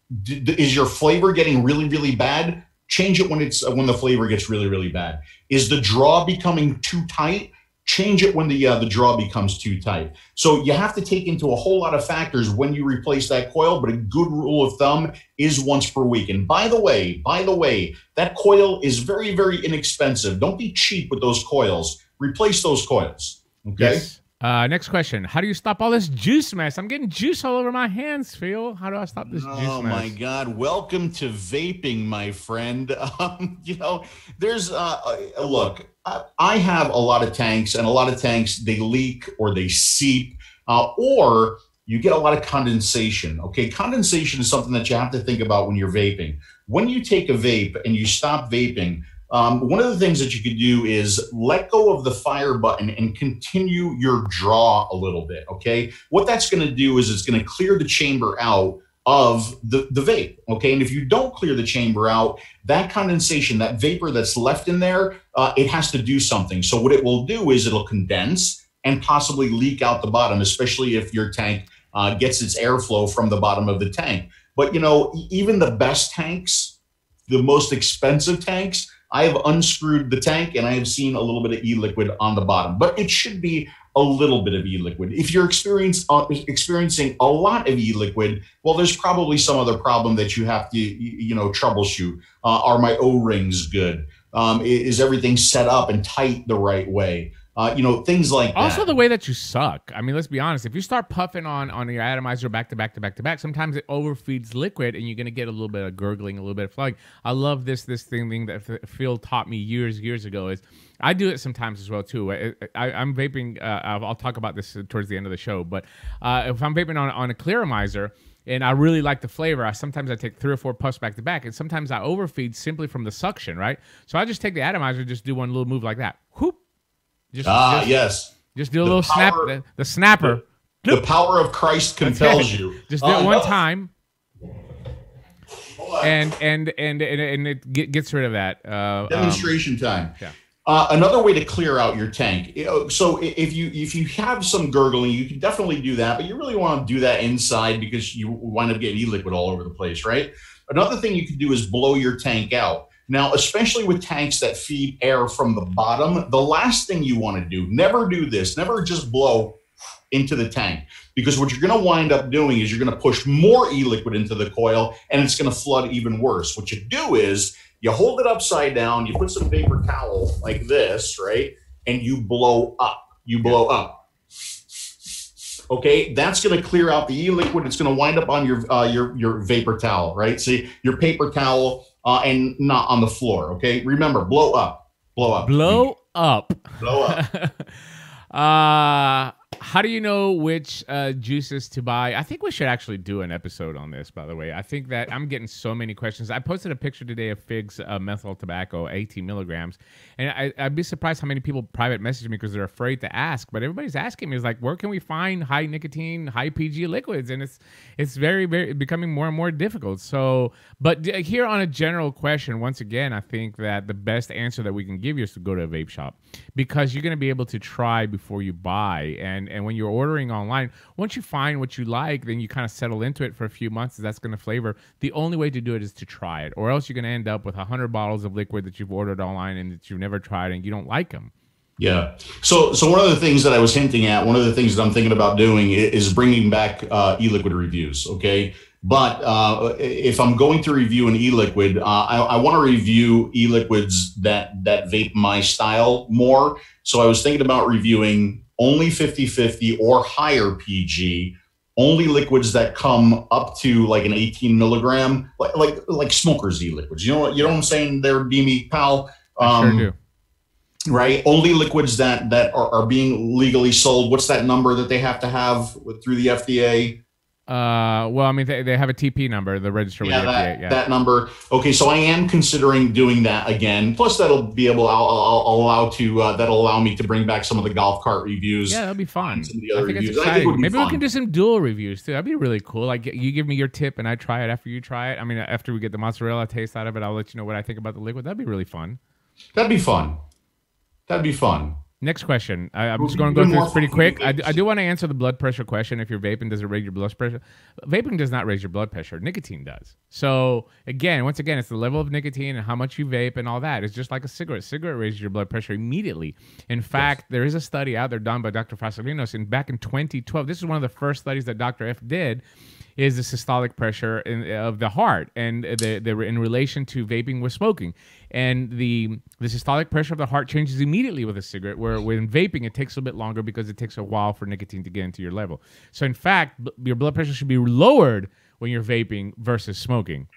B: your flavor getting really, really bad? Change it when the flavor gets really, really bad. Is the draw becoming too tight? Change it when the draw becomes too tight. So you have to take into a whole lot of factors when you replace that coil, but a good rule of thumb is once per week. And by the way, that coil is very, very inexpensive. Don't be cheap with those coils. Replace those coils, okay?
A: Yes. Next question. How do you stop all this juice mess? I'm getting juice all over my hands, Phil. How do I stop this juice mess?
B: Oh, my God. Welcome to vaping, my friend. There's, look, I have a lot of tanks, and a lot of tanks, they leak or they seep, or you get a lot of condensation, okay? Condensation is something that you have to think about when you're vaping. When you take a vape and you stop vaping, one of the things that you could do is let go of the fire button and continue your draw a little bit, okay? What that's going to do is it's going to clear the chamber out of the vape, okay? And if you don't clear the chamber out, that condensation, that vapor that's left in there, it has to do something. So what it will do is it'll condense and possibly leak out the bottom, especially if your tank gets its airflow from the bottom of the tank. But, even the best tanks, the most expensive tanks, I have unscrewed the tank and I have seen a little bit of e-liquid on the bottom, but it should be a little bit of e-liquid. If you're experiencing a lot of e-liquid, well, there's probably some other problem that you have to, troubleshoot. Are my O-rings good? Is everything set up and tight the right way? Things like that.
A: Also, the way that you suck. I mean, let's be honest. If you start puffing on your atomizer back to back to back to back, sometimes it overfeeds liquid, and you're gonna get a little bit of gurgling, a little bit of flugging. I love this thing that Phil taught me years ago. Is I do it sometimes as well too. I'm vaping. I'll talk about this towards the end of the show. But if I'm vaping on a clearomizer, and I really like the flavor, sometimes I take 3 or 4 puffs back to back, and sometimes I overfeed simply from the suction, right? So I just take the atomizer, just do one little move like that. Whoop.
B: Yes.
A: Just do a little snap. The snapper.
B: The power of Christ compels you.
A: Just do it one time, and it gets rid of that.
B: Demonstration time.
A: Yeah.
B: Another way to clear out your tank. So if you have some gurgling, you can definitely do that, but you really want to do that inside because you wind up getting e-liquid all over the place, right? Another thing you can do is blow your tank out. Now, especially with tanks that feed air from the bottom, the last thing you want to do, never do this, never just blow into the tank. Because what you're going to wind up doing is you're going to push more e-liquid into the coil, and it's going to flood even worse. What you do is you hold it upside down, you put some paper towel like this, right? And you blow up. You blow up. Okay, that's going to clear out the e-liquid. It's going to wind up on your vapor towel, right? See, your paper towel and not on the floor. Okay, remember, blow up, blow up,
A: blow up,
B: blow up.
A: How do you know which juices to buy? I think we should actually do an episode on this, by the way. I think that I'm getting so many questions. I posted a picture today of Fig's methyl tobacco, 18 milligrams. And I'd be surprised how many people private message me because they're afraid to ask. But everybody's asking me, is like, where can we find high nicotine, high PG liquids? And it's very, very becoming more and more difficult. So, but here on a general question, once again, I think that the best answer that we can give you is to go to a vape shop, because you're going to be able to try before you buy. And when you're ordering online, once you find what you like, then you kind of settle into it for a few months. That's going to flavor. The only way to do it is to try it, or else you're going to end up with 100 bottles of liquid that you've ordered online and that you've never tried and you don't like them.
B: Yeah. So one of the things that I was hinting at, one of the things that I'm thinking about doing is bringing back e-liquid reviews. Okay. But if I'm going to review an e-liquid, I want to review e-liquids that vape my style more. So I was thinking about reviewing only 50/50 or higher PG, only liquids that come up to like an 18 milligram, like smokers e-liquids. You know what I'm saying there, Beamy pal?
A: I sure do.
B: Right? Only liquids that are being legally sold. What's that number that they have to have through the FDA?
A: Well, I mean, they have a TP number, the register with the FDA.
B: That number. Okay, so I am considering doing that again. Plus, that'll allow me to bring back some of the golf cart reviews.
A: Yeah, that'll be fun.
B: Some of the other reviews.
A: Maybe we can do some dual reviews too. That'd be really cool. Like, you give me your tip and I try it after you try it. I mean, after we get the mozzarella taste out of it, I'll let you know what I think about the liquid. That'd be really fun.
B: That'd be fun. That'd be fun.
A: Next question. I'm just going to go through this pretty quick. I do want to answer the blood pressure question. If you're vaping, does it raise your blood pressure? Vaping does not raise your blood pressure. Nicotine does. So, once again, it's the level of nicotine and how much you vape and all that. It's just like a cigarette. Cigarette raises your blood pressure immediately. In fact, there is a study out there done by Dr. Fasolinos back in 2012. This is one of the first studies that Dr. F did, is the systolic pressure of the heart, and they were in relation to vaping with smoking. And the systolic pressure of the heart changes immediately with a cigarette, where when vaping, it takes a bit longer because it takes a while for nicotine to get into your level. So in fact, your blood pressure should be lowered when you're vaping versus smoking.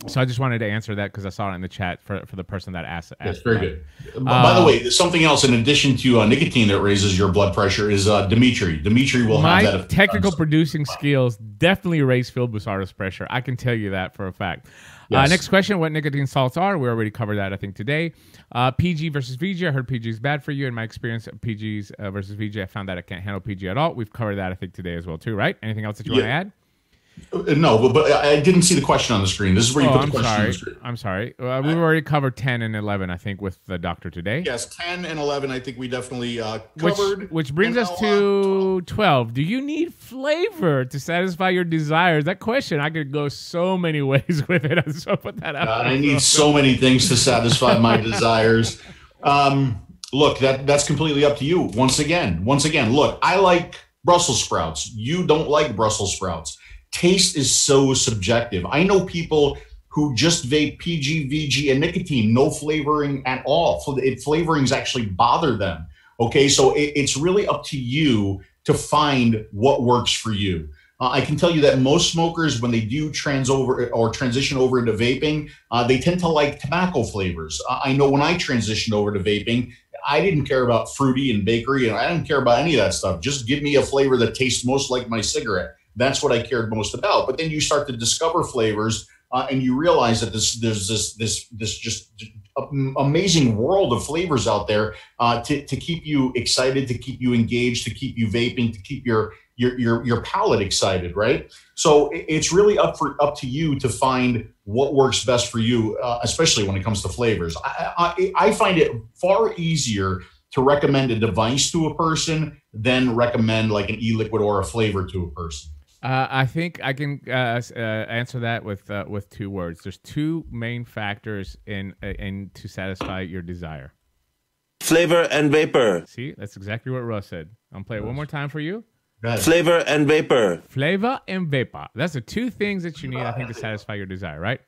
A: So I just wanted to answer that because I saw it in the chat for the person that asked.
B: That's very good. By the way, something else in addition to nicotine that raises your blood pressure is Dimitri. Dimitri will have that.
A: My technical producing skills definitely raise Phil Busardo's pressure. I can tell you that for a fact. Yes. Next question, what nicotine salts are? We already covered that, I think, today. PG versus VG. I heard PG is bad for you. In my experience, PGs versus VG, I found that I can't handle PG at all. We've covered that, I think, today as well, too, right? Anything else that you want to add?
B: No, but I didn't see the question on the screen. This is where you put the question on the screen.
A: I'm sorry. We've already covered 10 and 11, I think, with the doctor today.
B: Yes, 10 and 11, I think we definitely covered.
A: Which brings us to 12. Do you need flavor to satisfy your desires? That question, I could go so many ways with it. So put that out.
B: I need so many things to satisfy my desires. Look, that's completely up to you. Once again, look, I like Brussels sprouts. You don't like Brussels sprouts. Taste is so subjective. I know people who just vape PG, VG, and nicotine, no flavoring at all. Flavorings actually bother them. Okay, so it's really up to you to find what works for you. I can tell you that most smokers, when they do transition over into vaping, they tend to like tobacco flavors. I know when I transitioned over to vaping, I didn't care about fruity and bakery, and I didn't care about any of that stuff. Just give me a flavor that tastes most like my cigarette. That's what I cared most about. But then you start to discover flavors, and you realize that there's this just amazing world of flavors out there to keep you excited, to keep you engaged, to keep you vaping, to keep your palate excited, right? So it's really up to you to find what works best for you, especially when it comes to flavors. I find it far easier to recommend a device to a person than recommend like an e-liquid or a flavor to a person.
A: I think I can answer that with two words. There's two main factors in to satisfy your desire:
H: flavor and vapor.
A: See, that's exactly what Russ said. I'm playing it one more time for you.
H: Flavor and vapor.
A: Flavor and vapor. That's the two things that you need, I think, to satisfy your desire, right?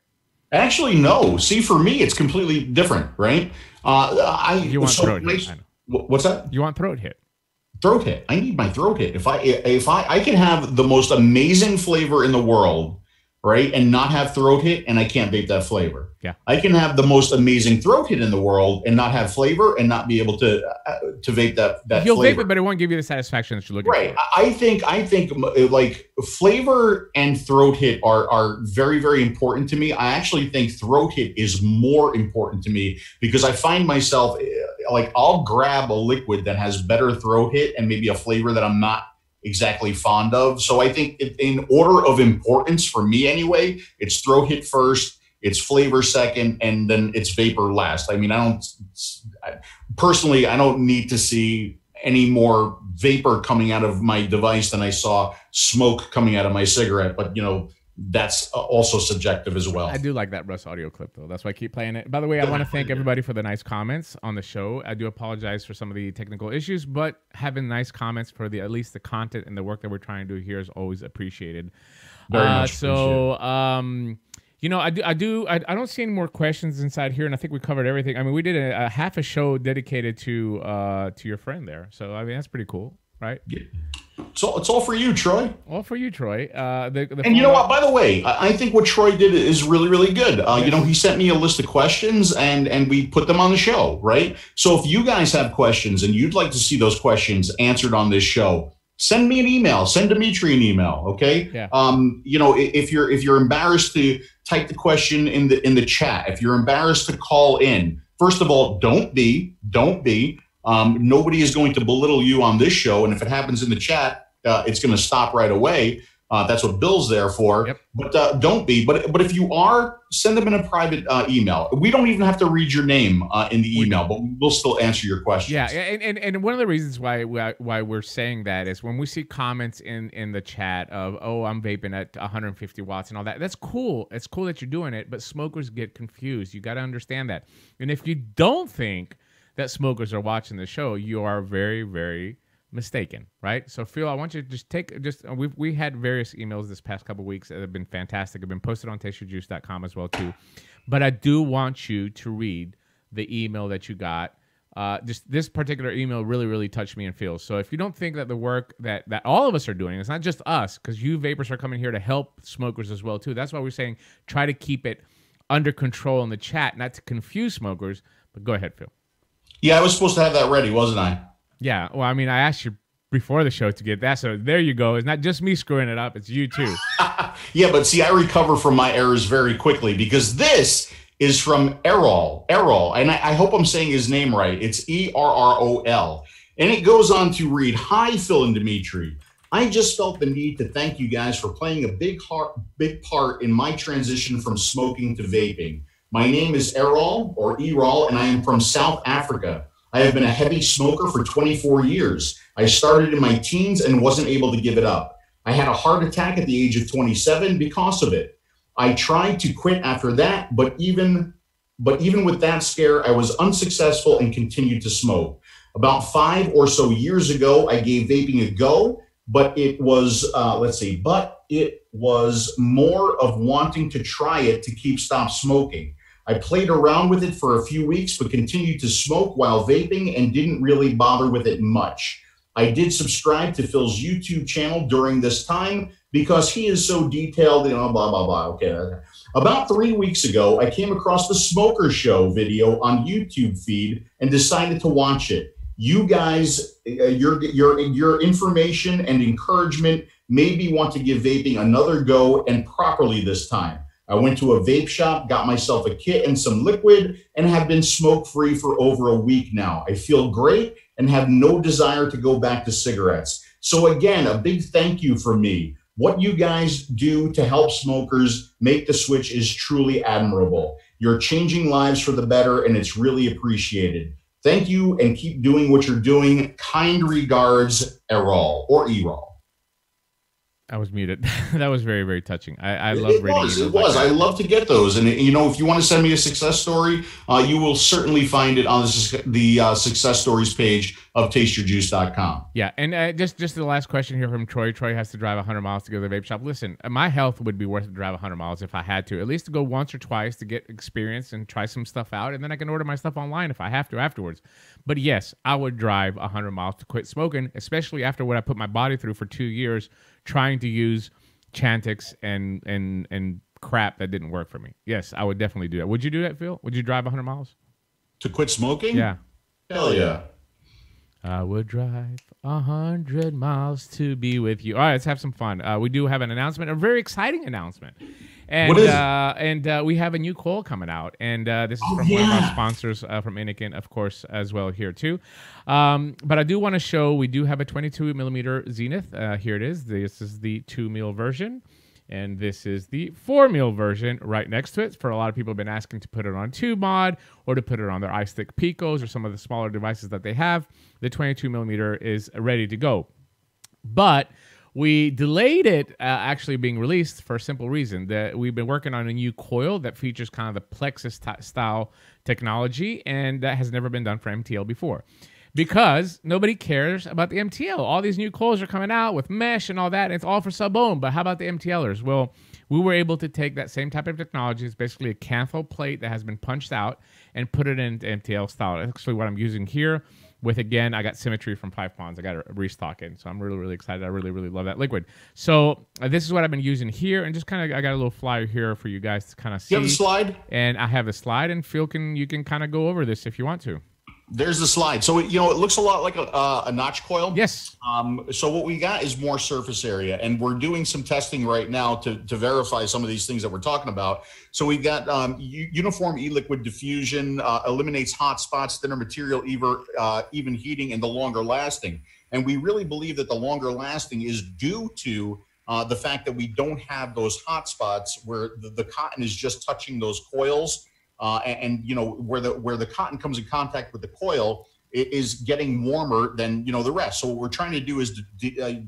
B: Actually, no. See, for me, it's completely different, right?
A: You want throat hit.
B: What's that?
A: You want throat hit.
B: Throat hit. I need my throat hit. If I can have the most amazing flavor in the world, right, and not have throat hit, and I can't vape that flavor.
A: Yeah.
B: I can have the most amazing throat hit in the world and not have flavor and not be able to vape that
A: You'll
B: flavor.
A: vape it, but it won't give you the satisfaction that you're looking
B: right.
A: for.
B: I think like flavor and throat hit are very, very important to me. I actually think throat hit is more important to me because I find myself like I'll grab a liquid that has better throat hit and maybe a flavor that I'm not exactly fond of. So I think in order of importance for me anyway, it's throat hit first, it's flavor second, and then it's vapor last. I mean, I don't need to see any more vapor coming out of my device than I saw smoke coming out of my cigarette. But, you know, that's also subjective as well.
A: I do like that Russ audio clip, though. That's why I keep playing it. By the way, I want to thank everybody for the nice comments on the show. I do apologize for some of the technical issues, but having nice comments for at least the content and the work that we're trying to do here is always appreciated.
B: Very much
A: appreciated. You know, I don't see any more questions inside here, and I think we covered everything. I mean, we did a half a show dedicated to your friend there. So, I mean, that's pretty cool, right?
B: Yeah. So it's all for you, Troy.
A: All for you, Troy.
B: And you know what? By the way, I think what Troy did is really, really good. Yes. You know, he sent me a list of questions, and we put them on the show, right? So if you guys have questions and you'd like to see those questions answered on this show, send me an email. Send Dimitri an email, okay?
A: Yeah.
B: You know, if you're embarrassed to type the question in the chat, if you're embarrassed to call in, first of all, don't be. Nobody is going to belittle you on this show, and if it happens in the chat, it's going to stop right away. That's what Bill's there for. Yep. But don't be. But if you are, send them in a private email. We don't even have to read your name in the email, but we'll still answer your questions.
A: Yeah, and one of the reasons why we're saying that is when we see comments in the chat of, oh, I'm vaping at 150 watts and all that. That's cool. It's cool that you're doing it, but smokers get confused. You got to understand that. And if you don't think that smokers are watching the show, you are very, very mistaken, right? So Phil, I want you to just we had various emails this past couple of weeks that have been fantastic. Have been posted on tasteyourjuice.com as well too. But I do want you to read the email that you got. Just this particular email really, really touched me and Phil. So if you don't think that the work that all of us are doing, it's not just us, because you vapors are coming here to help smokers as well too. That's why we're saying try to keep it under control in the chat, not to confuse smokers. But go ahead, Phil.
B: Yeah, I was supposed to have that ready, wasn't I?
A: Yeah, well, I mean, I asked you before the show to get that, so there you go. It's not just me screwing it up, it's you too.
B: Yeah, but see, I recover from my errors very quickly because this is from Errol, and I hope I'm saying his name right. It's Errol, and it goes on to read, "Hi, Phil and Dimitri. I just felt the need to thank you guys for playing a big part in my transition from smoking to vaping. My name is Errol, and I am from South Africa. I have been a heavy smoker for 24 years. I started in my teens and wasn't able to give it up. I had a heart attack at the age of 27 because of it. I tried to quit after that, but even with that scare, I was unsuccessful and continued to smoke. About 5 or so years ago, I gave vaping a go, but it was, more of wanting to try it to stop smoking. I played around with it for a few weeks, but continued to smoke while vaping and didn't really bother with it much. I did subscribe to Phil's YouTube channel during this time because he is so detailed, blah, blah, blah. Okay. About 3 weeks ago, I came across the Smoker Show video on YouTube feed and decided to watch it. You guys, your information and encouragement made me want to give vaping another go and properly this time. I went to a vape shop, got myself a kit and some liquid, and have been smoke-free for over a week now. I feel great and have no desire to go back to cigarettes. So again, a big thank you from me. What you guys do to help smokers make the switch is truly admirable. You're changing lives for the better, and it's really appreciated. Thank you, and keep doing what you're doing. Kind regards, Errol, or Errol.
A: I was muted. That was very, very touching. I love reading emails.
B: It was. I love to get those. And, you know, if you want to send me a success story, you will certainly find it on the success stories page of tasteyourjuice.com.
A: Yeah. And just the last question here from Troy. Troy has to drive 100 miles to go to the vape shop. Listen, my health would be worth it to drive 100 miles if I had to, at least to go once or twice to get experience and try some stuff out. And then I can order my stuff online if I have to afterwards. But yes, I would drive 100 miles to quit smoking, especially after what I put my body through for 2 years trying to use Chantix and crap that didn't work for me. Yes, I would definitely do that. Would you do that, Phil? Would you drive 100 miles?
B: To quit smoking?
A: Yeah.
B: Hell yeah.
A: I would drive 100 miles to be with you. All right, let's have some fun. We do have an announcement, a very exciting announcement. And,
B: what is
A: and we have a new coil coming out. And this is from one of our sponsors from Inikin, of course, as well here too. But I do want to show, we do have a 22 millimeter Zenith. Here it is. This is the 2 mil version. And this is the 4 mil version right next to it. For a lot of people have been asking to put it on tube mod or to put it on their iStick Picos or some of the smaller devices that they have. The 22 millimeter is ready to go. But we delayed it actually being released for a simple reason that we've been working on a new coil that features kind of the Plexus style technology, and that has never been done for MTL before. Because nobody cares about the MTL. All these new coils are coming out with mesh and all that, and it's all for sub-ohm, but how about the MTLers? Well, we were able to take that same type of technology. It's basically a cathode plate that has been punched out and put it into MTL style. That's actually what I'm using here with, again, I got Symmetry from 5 Ponds. I got a restock in, so I'm really, really excited. I really, really love that liquid. So this is what I've been using here, and just kind of, I got a little flyer here for you guys to kind of see.
B: You have the slide?
A: And I have the slide, and Phil, you can kind of go over this if you want to.
B: There's the slide. So, you know, it looks a lot like a notch coil.
A: Yes.
B: So what we got is more surface area, and we're doing some testing right now to verify some of these things that we're talking about. So we've got uniform e-liquid diffusion, eliminates hot spots, thinner material, even heating, and the longer lasting. And we really believe that the longer lasting is due to the fact that we don't have those hot spots where the cotton is just touching those coils. And you know, where the cotton comes in contact with the coil, it is getting warmer than, you know, the rest. So what we're trying to do is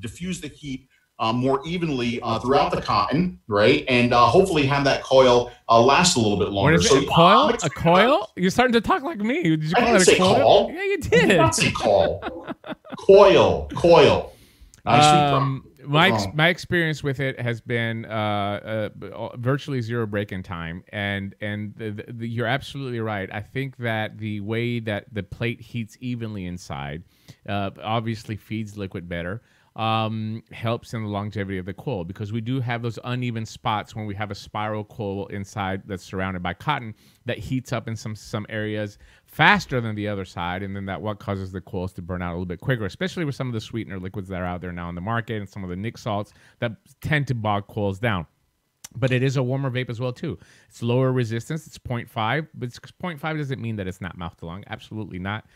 B: diffuse the heat more evenly throughout the cotton, right? And hopefully have that coil last a little bit longer.
A: What is it?
B: So,
A: a coil? A coil? You're starting to talk like me. Did you call it a coil?
B: Call.
A: Yeah, you did.
B: I did not say call. Coil.
A: My experience with it has been virtually zero break-in time, and you're absolutely right. I think that the way that the plate heats evenly inside obviously feeds liquid better, helps in the longevity of the coil, because we do have those uneven spots when we have a spiral coil inside that's surrounded by cotton that heats up in some areas faster than the other side, and then that what causes the coils to burn out a little bit quicker, especially with some of the sweetener liquids that are out there now in the market and some of the nic salts that tend to bog coils down. But it is a warmer vape as well too. It's lower resistance. It's 0.5, but 0.5 doesn't mean that it's not mouth to lung. Absolutely not.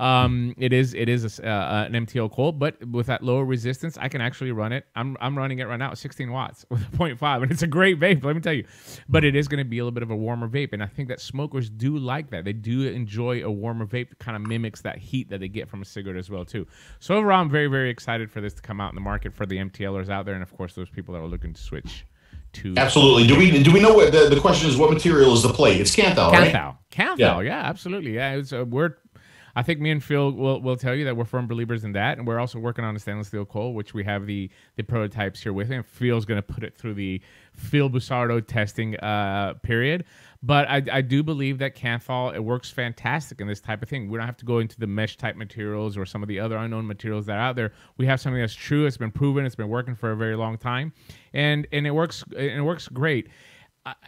A: It is an MTL coil, but with that lower resistance, I can actually run it. I'm running it right now at 16 watts with a 0.5, and it's a great vape, let me tell you. But it is going to be a little bit of a warmer vape, and I think that smokers do like that. They do enjoy a warmer vape that kind of mimics that heat that they get from a cigarette as well too. So overall, I'm very, very excited for this to come out in the market for the MTLers out there, and of course those people that are looking to switch to.
B: Absolutely. Do we know what the question is? What material is the plate? It's Canthal, right?
A: Canthal, yeah, absolutely. Yeah, it's I think me and Phil will tell you that we're firm believers in that, and we're also working on a stainless steel coil, which we have the prototypes here with him. Phil's going to put it through the Phil Busardo testing period. But I do believe that Canthal, it works fantastic in this type of thing. We don't have to go into the mesh type materials or some of the other unknown materials that are out there. We have something that's true. It's been proven. It's been working for a very long time, and it works great.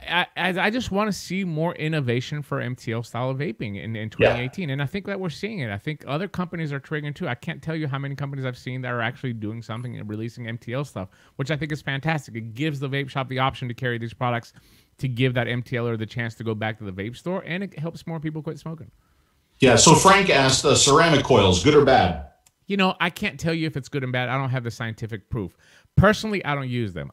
A: I just want to see more innovation for MTL style of vaping in 2018, and I think that we're seeing it. I think other companies are triggering too. I can't tell you how many companies I've seen that are actually doing something and releasing MTL stuff, which I think is fantastic. It gives the vape shop the option to carry these products to give that MTLer the chance to go back to the vape store, and it helps more people quit smoking. Yeah, so Frank asked, ceramic coils, good or bad? You know, I can't tell you if it's good and bad. I don't have the scientific proof. Personally, I don't use them.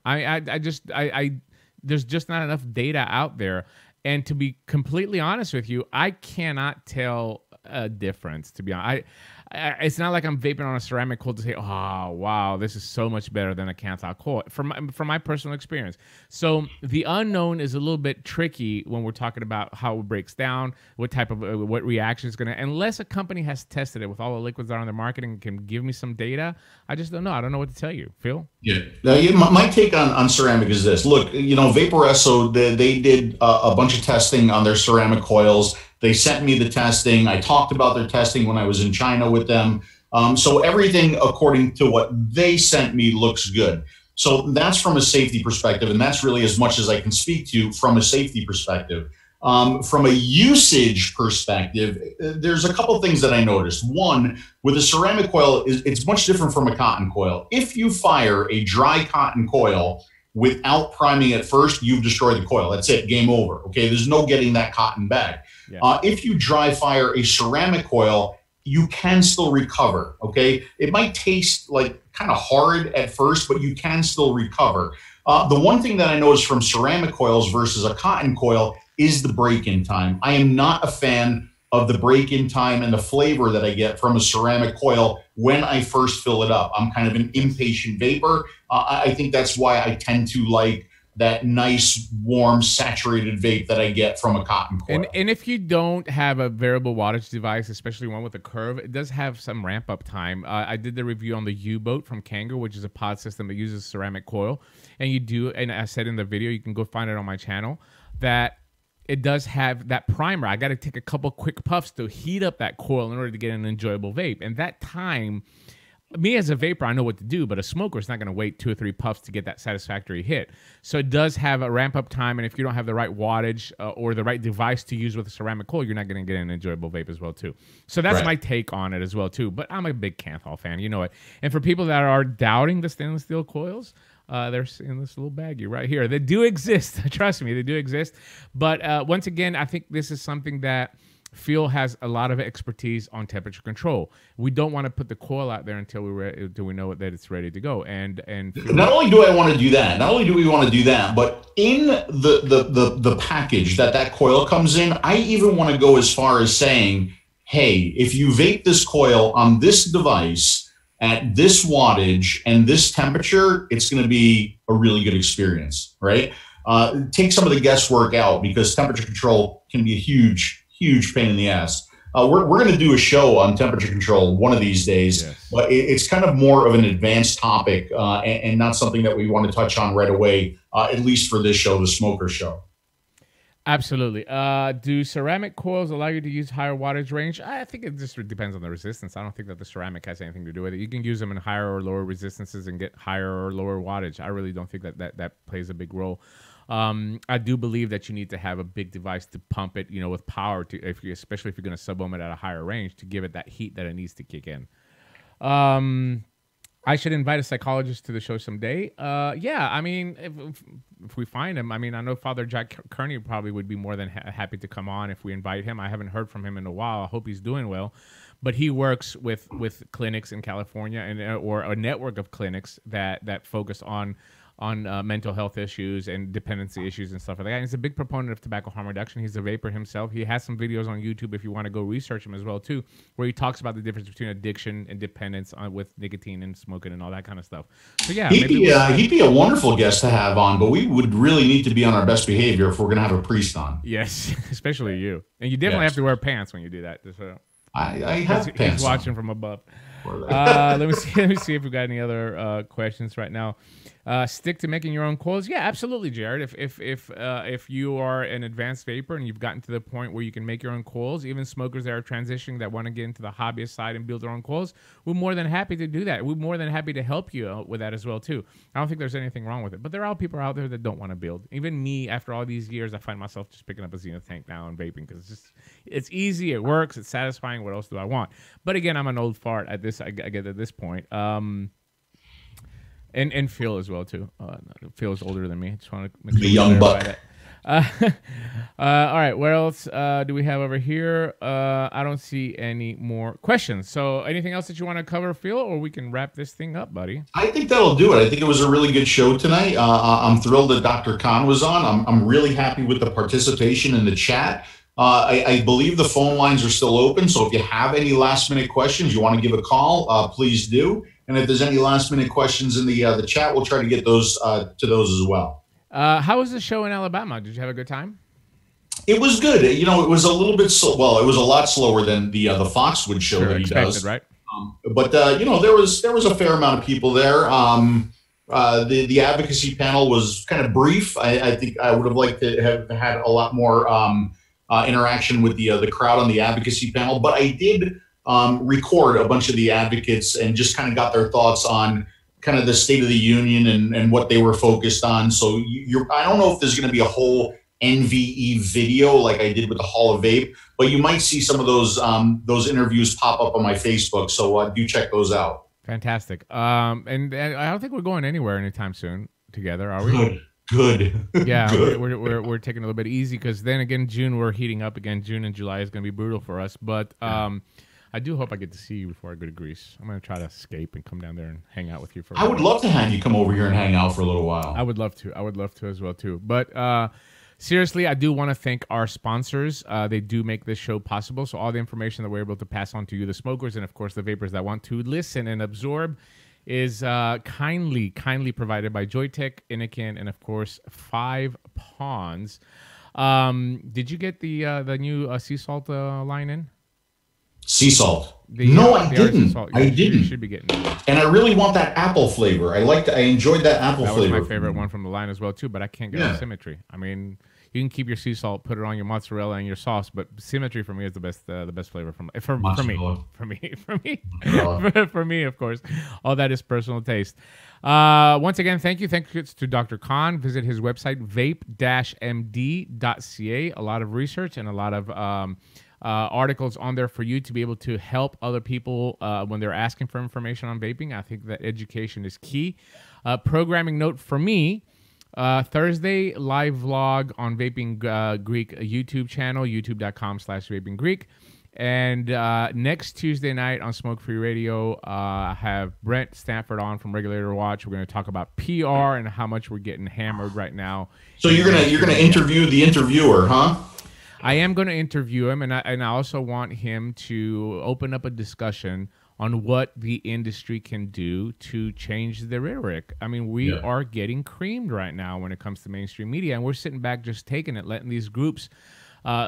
A: There's just not enough data out there. And to be completely honest with you, I cannot tell a difference, to be honest. it's not like I'm vaping on a ceramic coil to say, oh, wow, this is so much better than a Canthal coil from my personal experience. So the unknown is a little bit tricky when we're talking about how it breaks down, what type of, what reaction is going to, unless a company has tested it with all the liquids that are on the market and can give me some data. I just don't know. I don't know what to tell you. Phil?
B: Yeah. My take on ceramic is this. Look, Vaporesso, they did a bunch of testing on their ceramic coils. They sent me the testing. I talked about their testing when I was in China with them. So everything according to what they sent me looks good. So that's from a safety perspective, and that's really as much as I can speak to from a safety perspective. From a usage perspective, there's a couple things that I noticed. One, with a ceramic coil, it's much different from a cotton coil. If you fire a dry cotton coil without priming at first, you've destroyed the coil. That's it, game over. Okay, there's no getting that cotton back. Yeah. If you dry fire a ceramic coil, you can still recover. Okay, it might taste like kind of hard at first, but you can still recover. The one thing that I noticed from ceramic coils versus a cotton coil is the break-in time. I am not a fan of the break-in time and the flavor that I get from a ceramic coil when I first fill it up. I'm kind of an impatient vapor. I think that's why I tend to like that nice, warm, saturated vape that I get from a cotton coil.
A: And if you don't have a variable wattage device, especially one with a curve, it does have some ramp-up time. I did the review on the U-Boat from Kango, which is a pod system that uses ceramic coil. And you do, and I said in the video, you can go find it on my channel, that it does have that primer. I got to take a couple quick puffs to heat up that coil in order to get an enjoyable vape. And that time, me as a vapor, I know what to do, but a smoker is not going to wait 2 or 3 puffs to get that satisfactory hit. So it does have a ramp-up time, and if you don't have the right wattage or the right device to use with a ceramic coil, you're not going to get an enjoyable vape as well, too. So that's my take on it as well, too. But I'm a big Canthal fan, you know it. And for people that are doubting the stainless steel coils, they're in this little baggie right here. They do exist. Trust me, they do exist. But once again, I think this is something that Phil has a lot of expertise on temperature control. We don't want to put the coil out there until we know that it's ready to go. And Phil,
B: not only do I want to do that, not only do we want to do that, but in the package that coil comes in, I even want to go as far as saying, hey, if you vape this coil on this device at this wattage and this temperature, it's going to be a really good experience, right? Take some of the guesswork out, because temperature control can be a huge pain in the ass. We're going to do a show on temperature control one of these days, but it's kind of more of an advanced topic and not something that we want to touch on right away, at least for this show, the Smoker Show.
A: Absolutely. Do ceramic coils allow you to use higher wattage range? I think it just depends on the resistance. I don't think that the ceramic has anything to do with it. You can use them in higher or lower resistances and get higher or lower wattage. I really don't think that plays a big role. I do believe that you need to have a big device to pump it, with power, especially if you're going to sub-ohm it at a higher range, to give it that heat that it needs to kick in. I should invite a psychologist to the show someday. Yeah, I mean, if we find him, I mean, I know Father Jack Kearney probably would be more than happy to come on if we invite him. I haven't heard from him in a while. I hope he's doing well. But he works with clinics in California or a network of clinics that focus on mental health issues and dependency issues and stuff like that. And he's a big proponent of tobacco harm reduction. He's a vapor himself. He has some videos on YouTube if you want to go research him as well too, where he talks about the difference between addiction and dependence with nicotine and smoking and all that kind of stuff. So yeah,
B: he'd be a wonderful guest to have on, but we would really need to be on our best behavior if we're going to have a priest on.
A: Yes, especially you. And you definitely have to wear pants when you do that. So
B: I have pants.
A: He's watching from above. Let me see if we got any other questions right now. Stick to making your own coils? Yeah, absolutely, Jared. If you are an advanced vapor and you've gotten to the point where you can make your own coils, even smokers that are transitioning that want to get into the hobbyist side and build their own coils, we're more than happy to do that. We're more than happy to help you with that as well too. I don't think there's anything wrong with it, but there are people out there that don't want to build. Even me, after all these years, I find myself just picking up a Zenith tank now and vaping because it's easy, it works, it's satisfying. What else do I want? But again, I'm an old fart at this. I get at this point. And Phil as well too. Phil is older than me. Just want to make sure
B: the young buck.
A: All right, what else do we have over here? I don't see any more questions. So anything else that you want to cover, Phil, or we can wrap this thing up, buddy?
B: I think that'll do it. I think it was a really good show tonight. I'm thrilled that Dr. Khan was on. I'm really happy with the participation in the chat. I believe the phone lines are still open. So if you have any last minute questions, you want to give a call, please do. And if there's any last minute questions in the chat, we'll try to get those to those as well.
A: How was the show in Alabama? Did you have a good time?
B: It was good. You know, it was a little bit slow. It was a lot slower than the Foxwood show that he does.
A: Right?
B: But you know, there was a fair amount of people there. The advocacy panel was kind of brief. I think I would have liked to have had a lot more interaction with the crowd on the advocacy panel. But I did record a bunch of the advocates and just kind of got their thoughts on kind of the State of the Union and what they were focused on. So I don't know if there's going to be a whole NVE video like I did with the Hall of Vape, but you might see some of those interviews pop up on my Facebook. So do check those out.
A: Fantastic. And I don't think we're going anywhere anytime soon together, are we?
B: Good.
A: Yeah,
B: Good.
A: We're taking a little bit easy because then again, June we're heating up again. June and July is going to be brutal for us. But I do hope I get to see you before I go to Greece. I'm going to try to escape and come down there and hang out with you for a while.
B: I would love to have you come over here and hang out for a little while.
A: I would love to. I would love to as well, too. But seriously, I do want to thank our sponsors. They do make this show possible. So all the information that we're able to pass on to you, the smokers, and, of course, the vapors that want to listen and absorb is kindly provided by Joytech, Inikin, and, of course, 5 Pawns. Did you get the new sea salt line in?
B: Sea salt. No, I didn't. I didn't.
A: You should be getting it.
B: And I really want that apple flavor. I enjoyed that apple flavor.
A: That was my favorite one from the line as well, too, but I can't get Symmetry. I mean, you can keep your sea salt, put it on your mozzarella and your sauce, but Symmetry for me is the best flavor for me, of course. All that is personal taste. Once again, thank you to Dr. Khan. Visit his website, vape-md.ca. A lot of research and a lot of articles on there for you to be able to help other people when they're asking for information on vaping. I think that education is key. Programming note for me, Thursday live vlog on Vaping Greek YouTube channel, youtube.com/VapingGreek. And next Tuesday night on Smoke Free Radio, I have Brent Stanford on from Regulator Watch. We're going to talk about PR and how much we're getting hammered right now.
B: So you're gonna interview the interviewer, huh?
A: I am going to interview him, and I also want him to open up a discussion on what the industry can do to change the rhetoric. I mean, we are getting creamed right now when it comes to mainstream media, and we're sitting back just taking it, letting these groups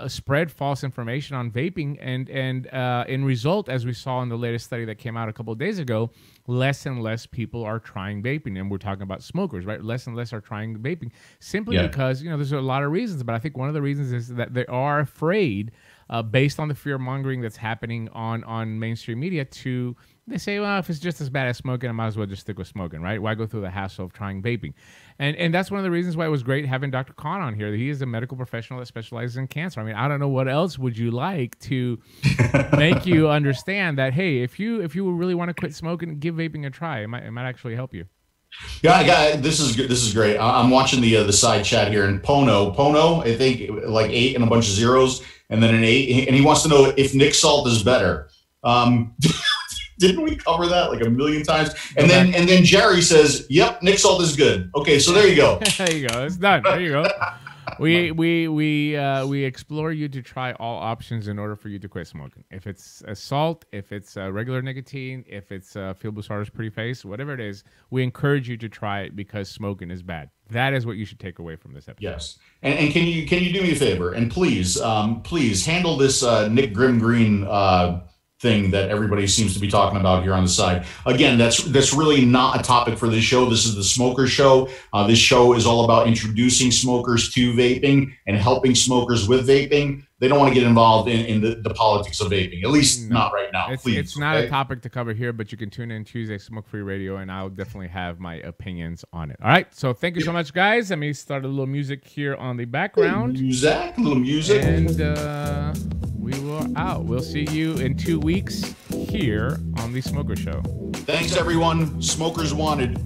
A: spread false information on vaping, and in result, as we saw in the latest study that came out a couple of days ago, less and less people are trying vaping, and we're talking about smokers, right? Less and less are trying vaping simply because, you know, there's a lot of reasons, but I think one of the reasons is that they are afraid, based on the fear mongering that's happening on mainstream media, they say, well, if it's just as bad as smoking, I might as well just stick with smoking, right? Why go through the hassle of trying vaping? And that's one of the reasons why it was great having Dr. Khan on here. He is a medical professional that specializes in cancer. I mean, I don't know what else would you like to make you understand that, hey, if you really want to quit smoking, give vaping a try. It might actually help you.
B: Yeah, this is great. I'm watching the side chat here, and Pono, I think like 8 and a bunch of zeros, and then an 8, and he wants to know if Nick Salt is better. Didn't we cover that like a million times? And then Jerry says, "Yep, Nick Salt is good." Okay, so there you go.
A: There you go. It's done. There you go. We explore you to try all options in order for you to quit smoking. If it's a salt, if it's a regular nicotine, if it's Phil Busardo's pretty face, whatever it is, we encourage you to try it because smoking is bad. That is what you should take away from this episode.
B: Yes, and can you do me a favor and please handle this Nick Grimm Green thing that everybody seems to be talking about here on the side. Again, that's really not a topic for this show. This is the Smoker Show. This show is all about introducing smokers to vaping and helping smokers with vaping. They don't want to get involved in the politics of vaping, at least not right now.
A: It's not a topic to cover here, but you can tune in Tuesday, Smoke Free Radio, and I'll definitely have my opinions on it. All right, so thank you so much, guys. Let me start a little music here on the background.
B: A little music.
A: And we will out. We'll see you in 2 weeks here on the Smoker Show.
B: Thanks, everyone. Smokers wanted.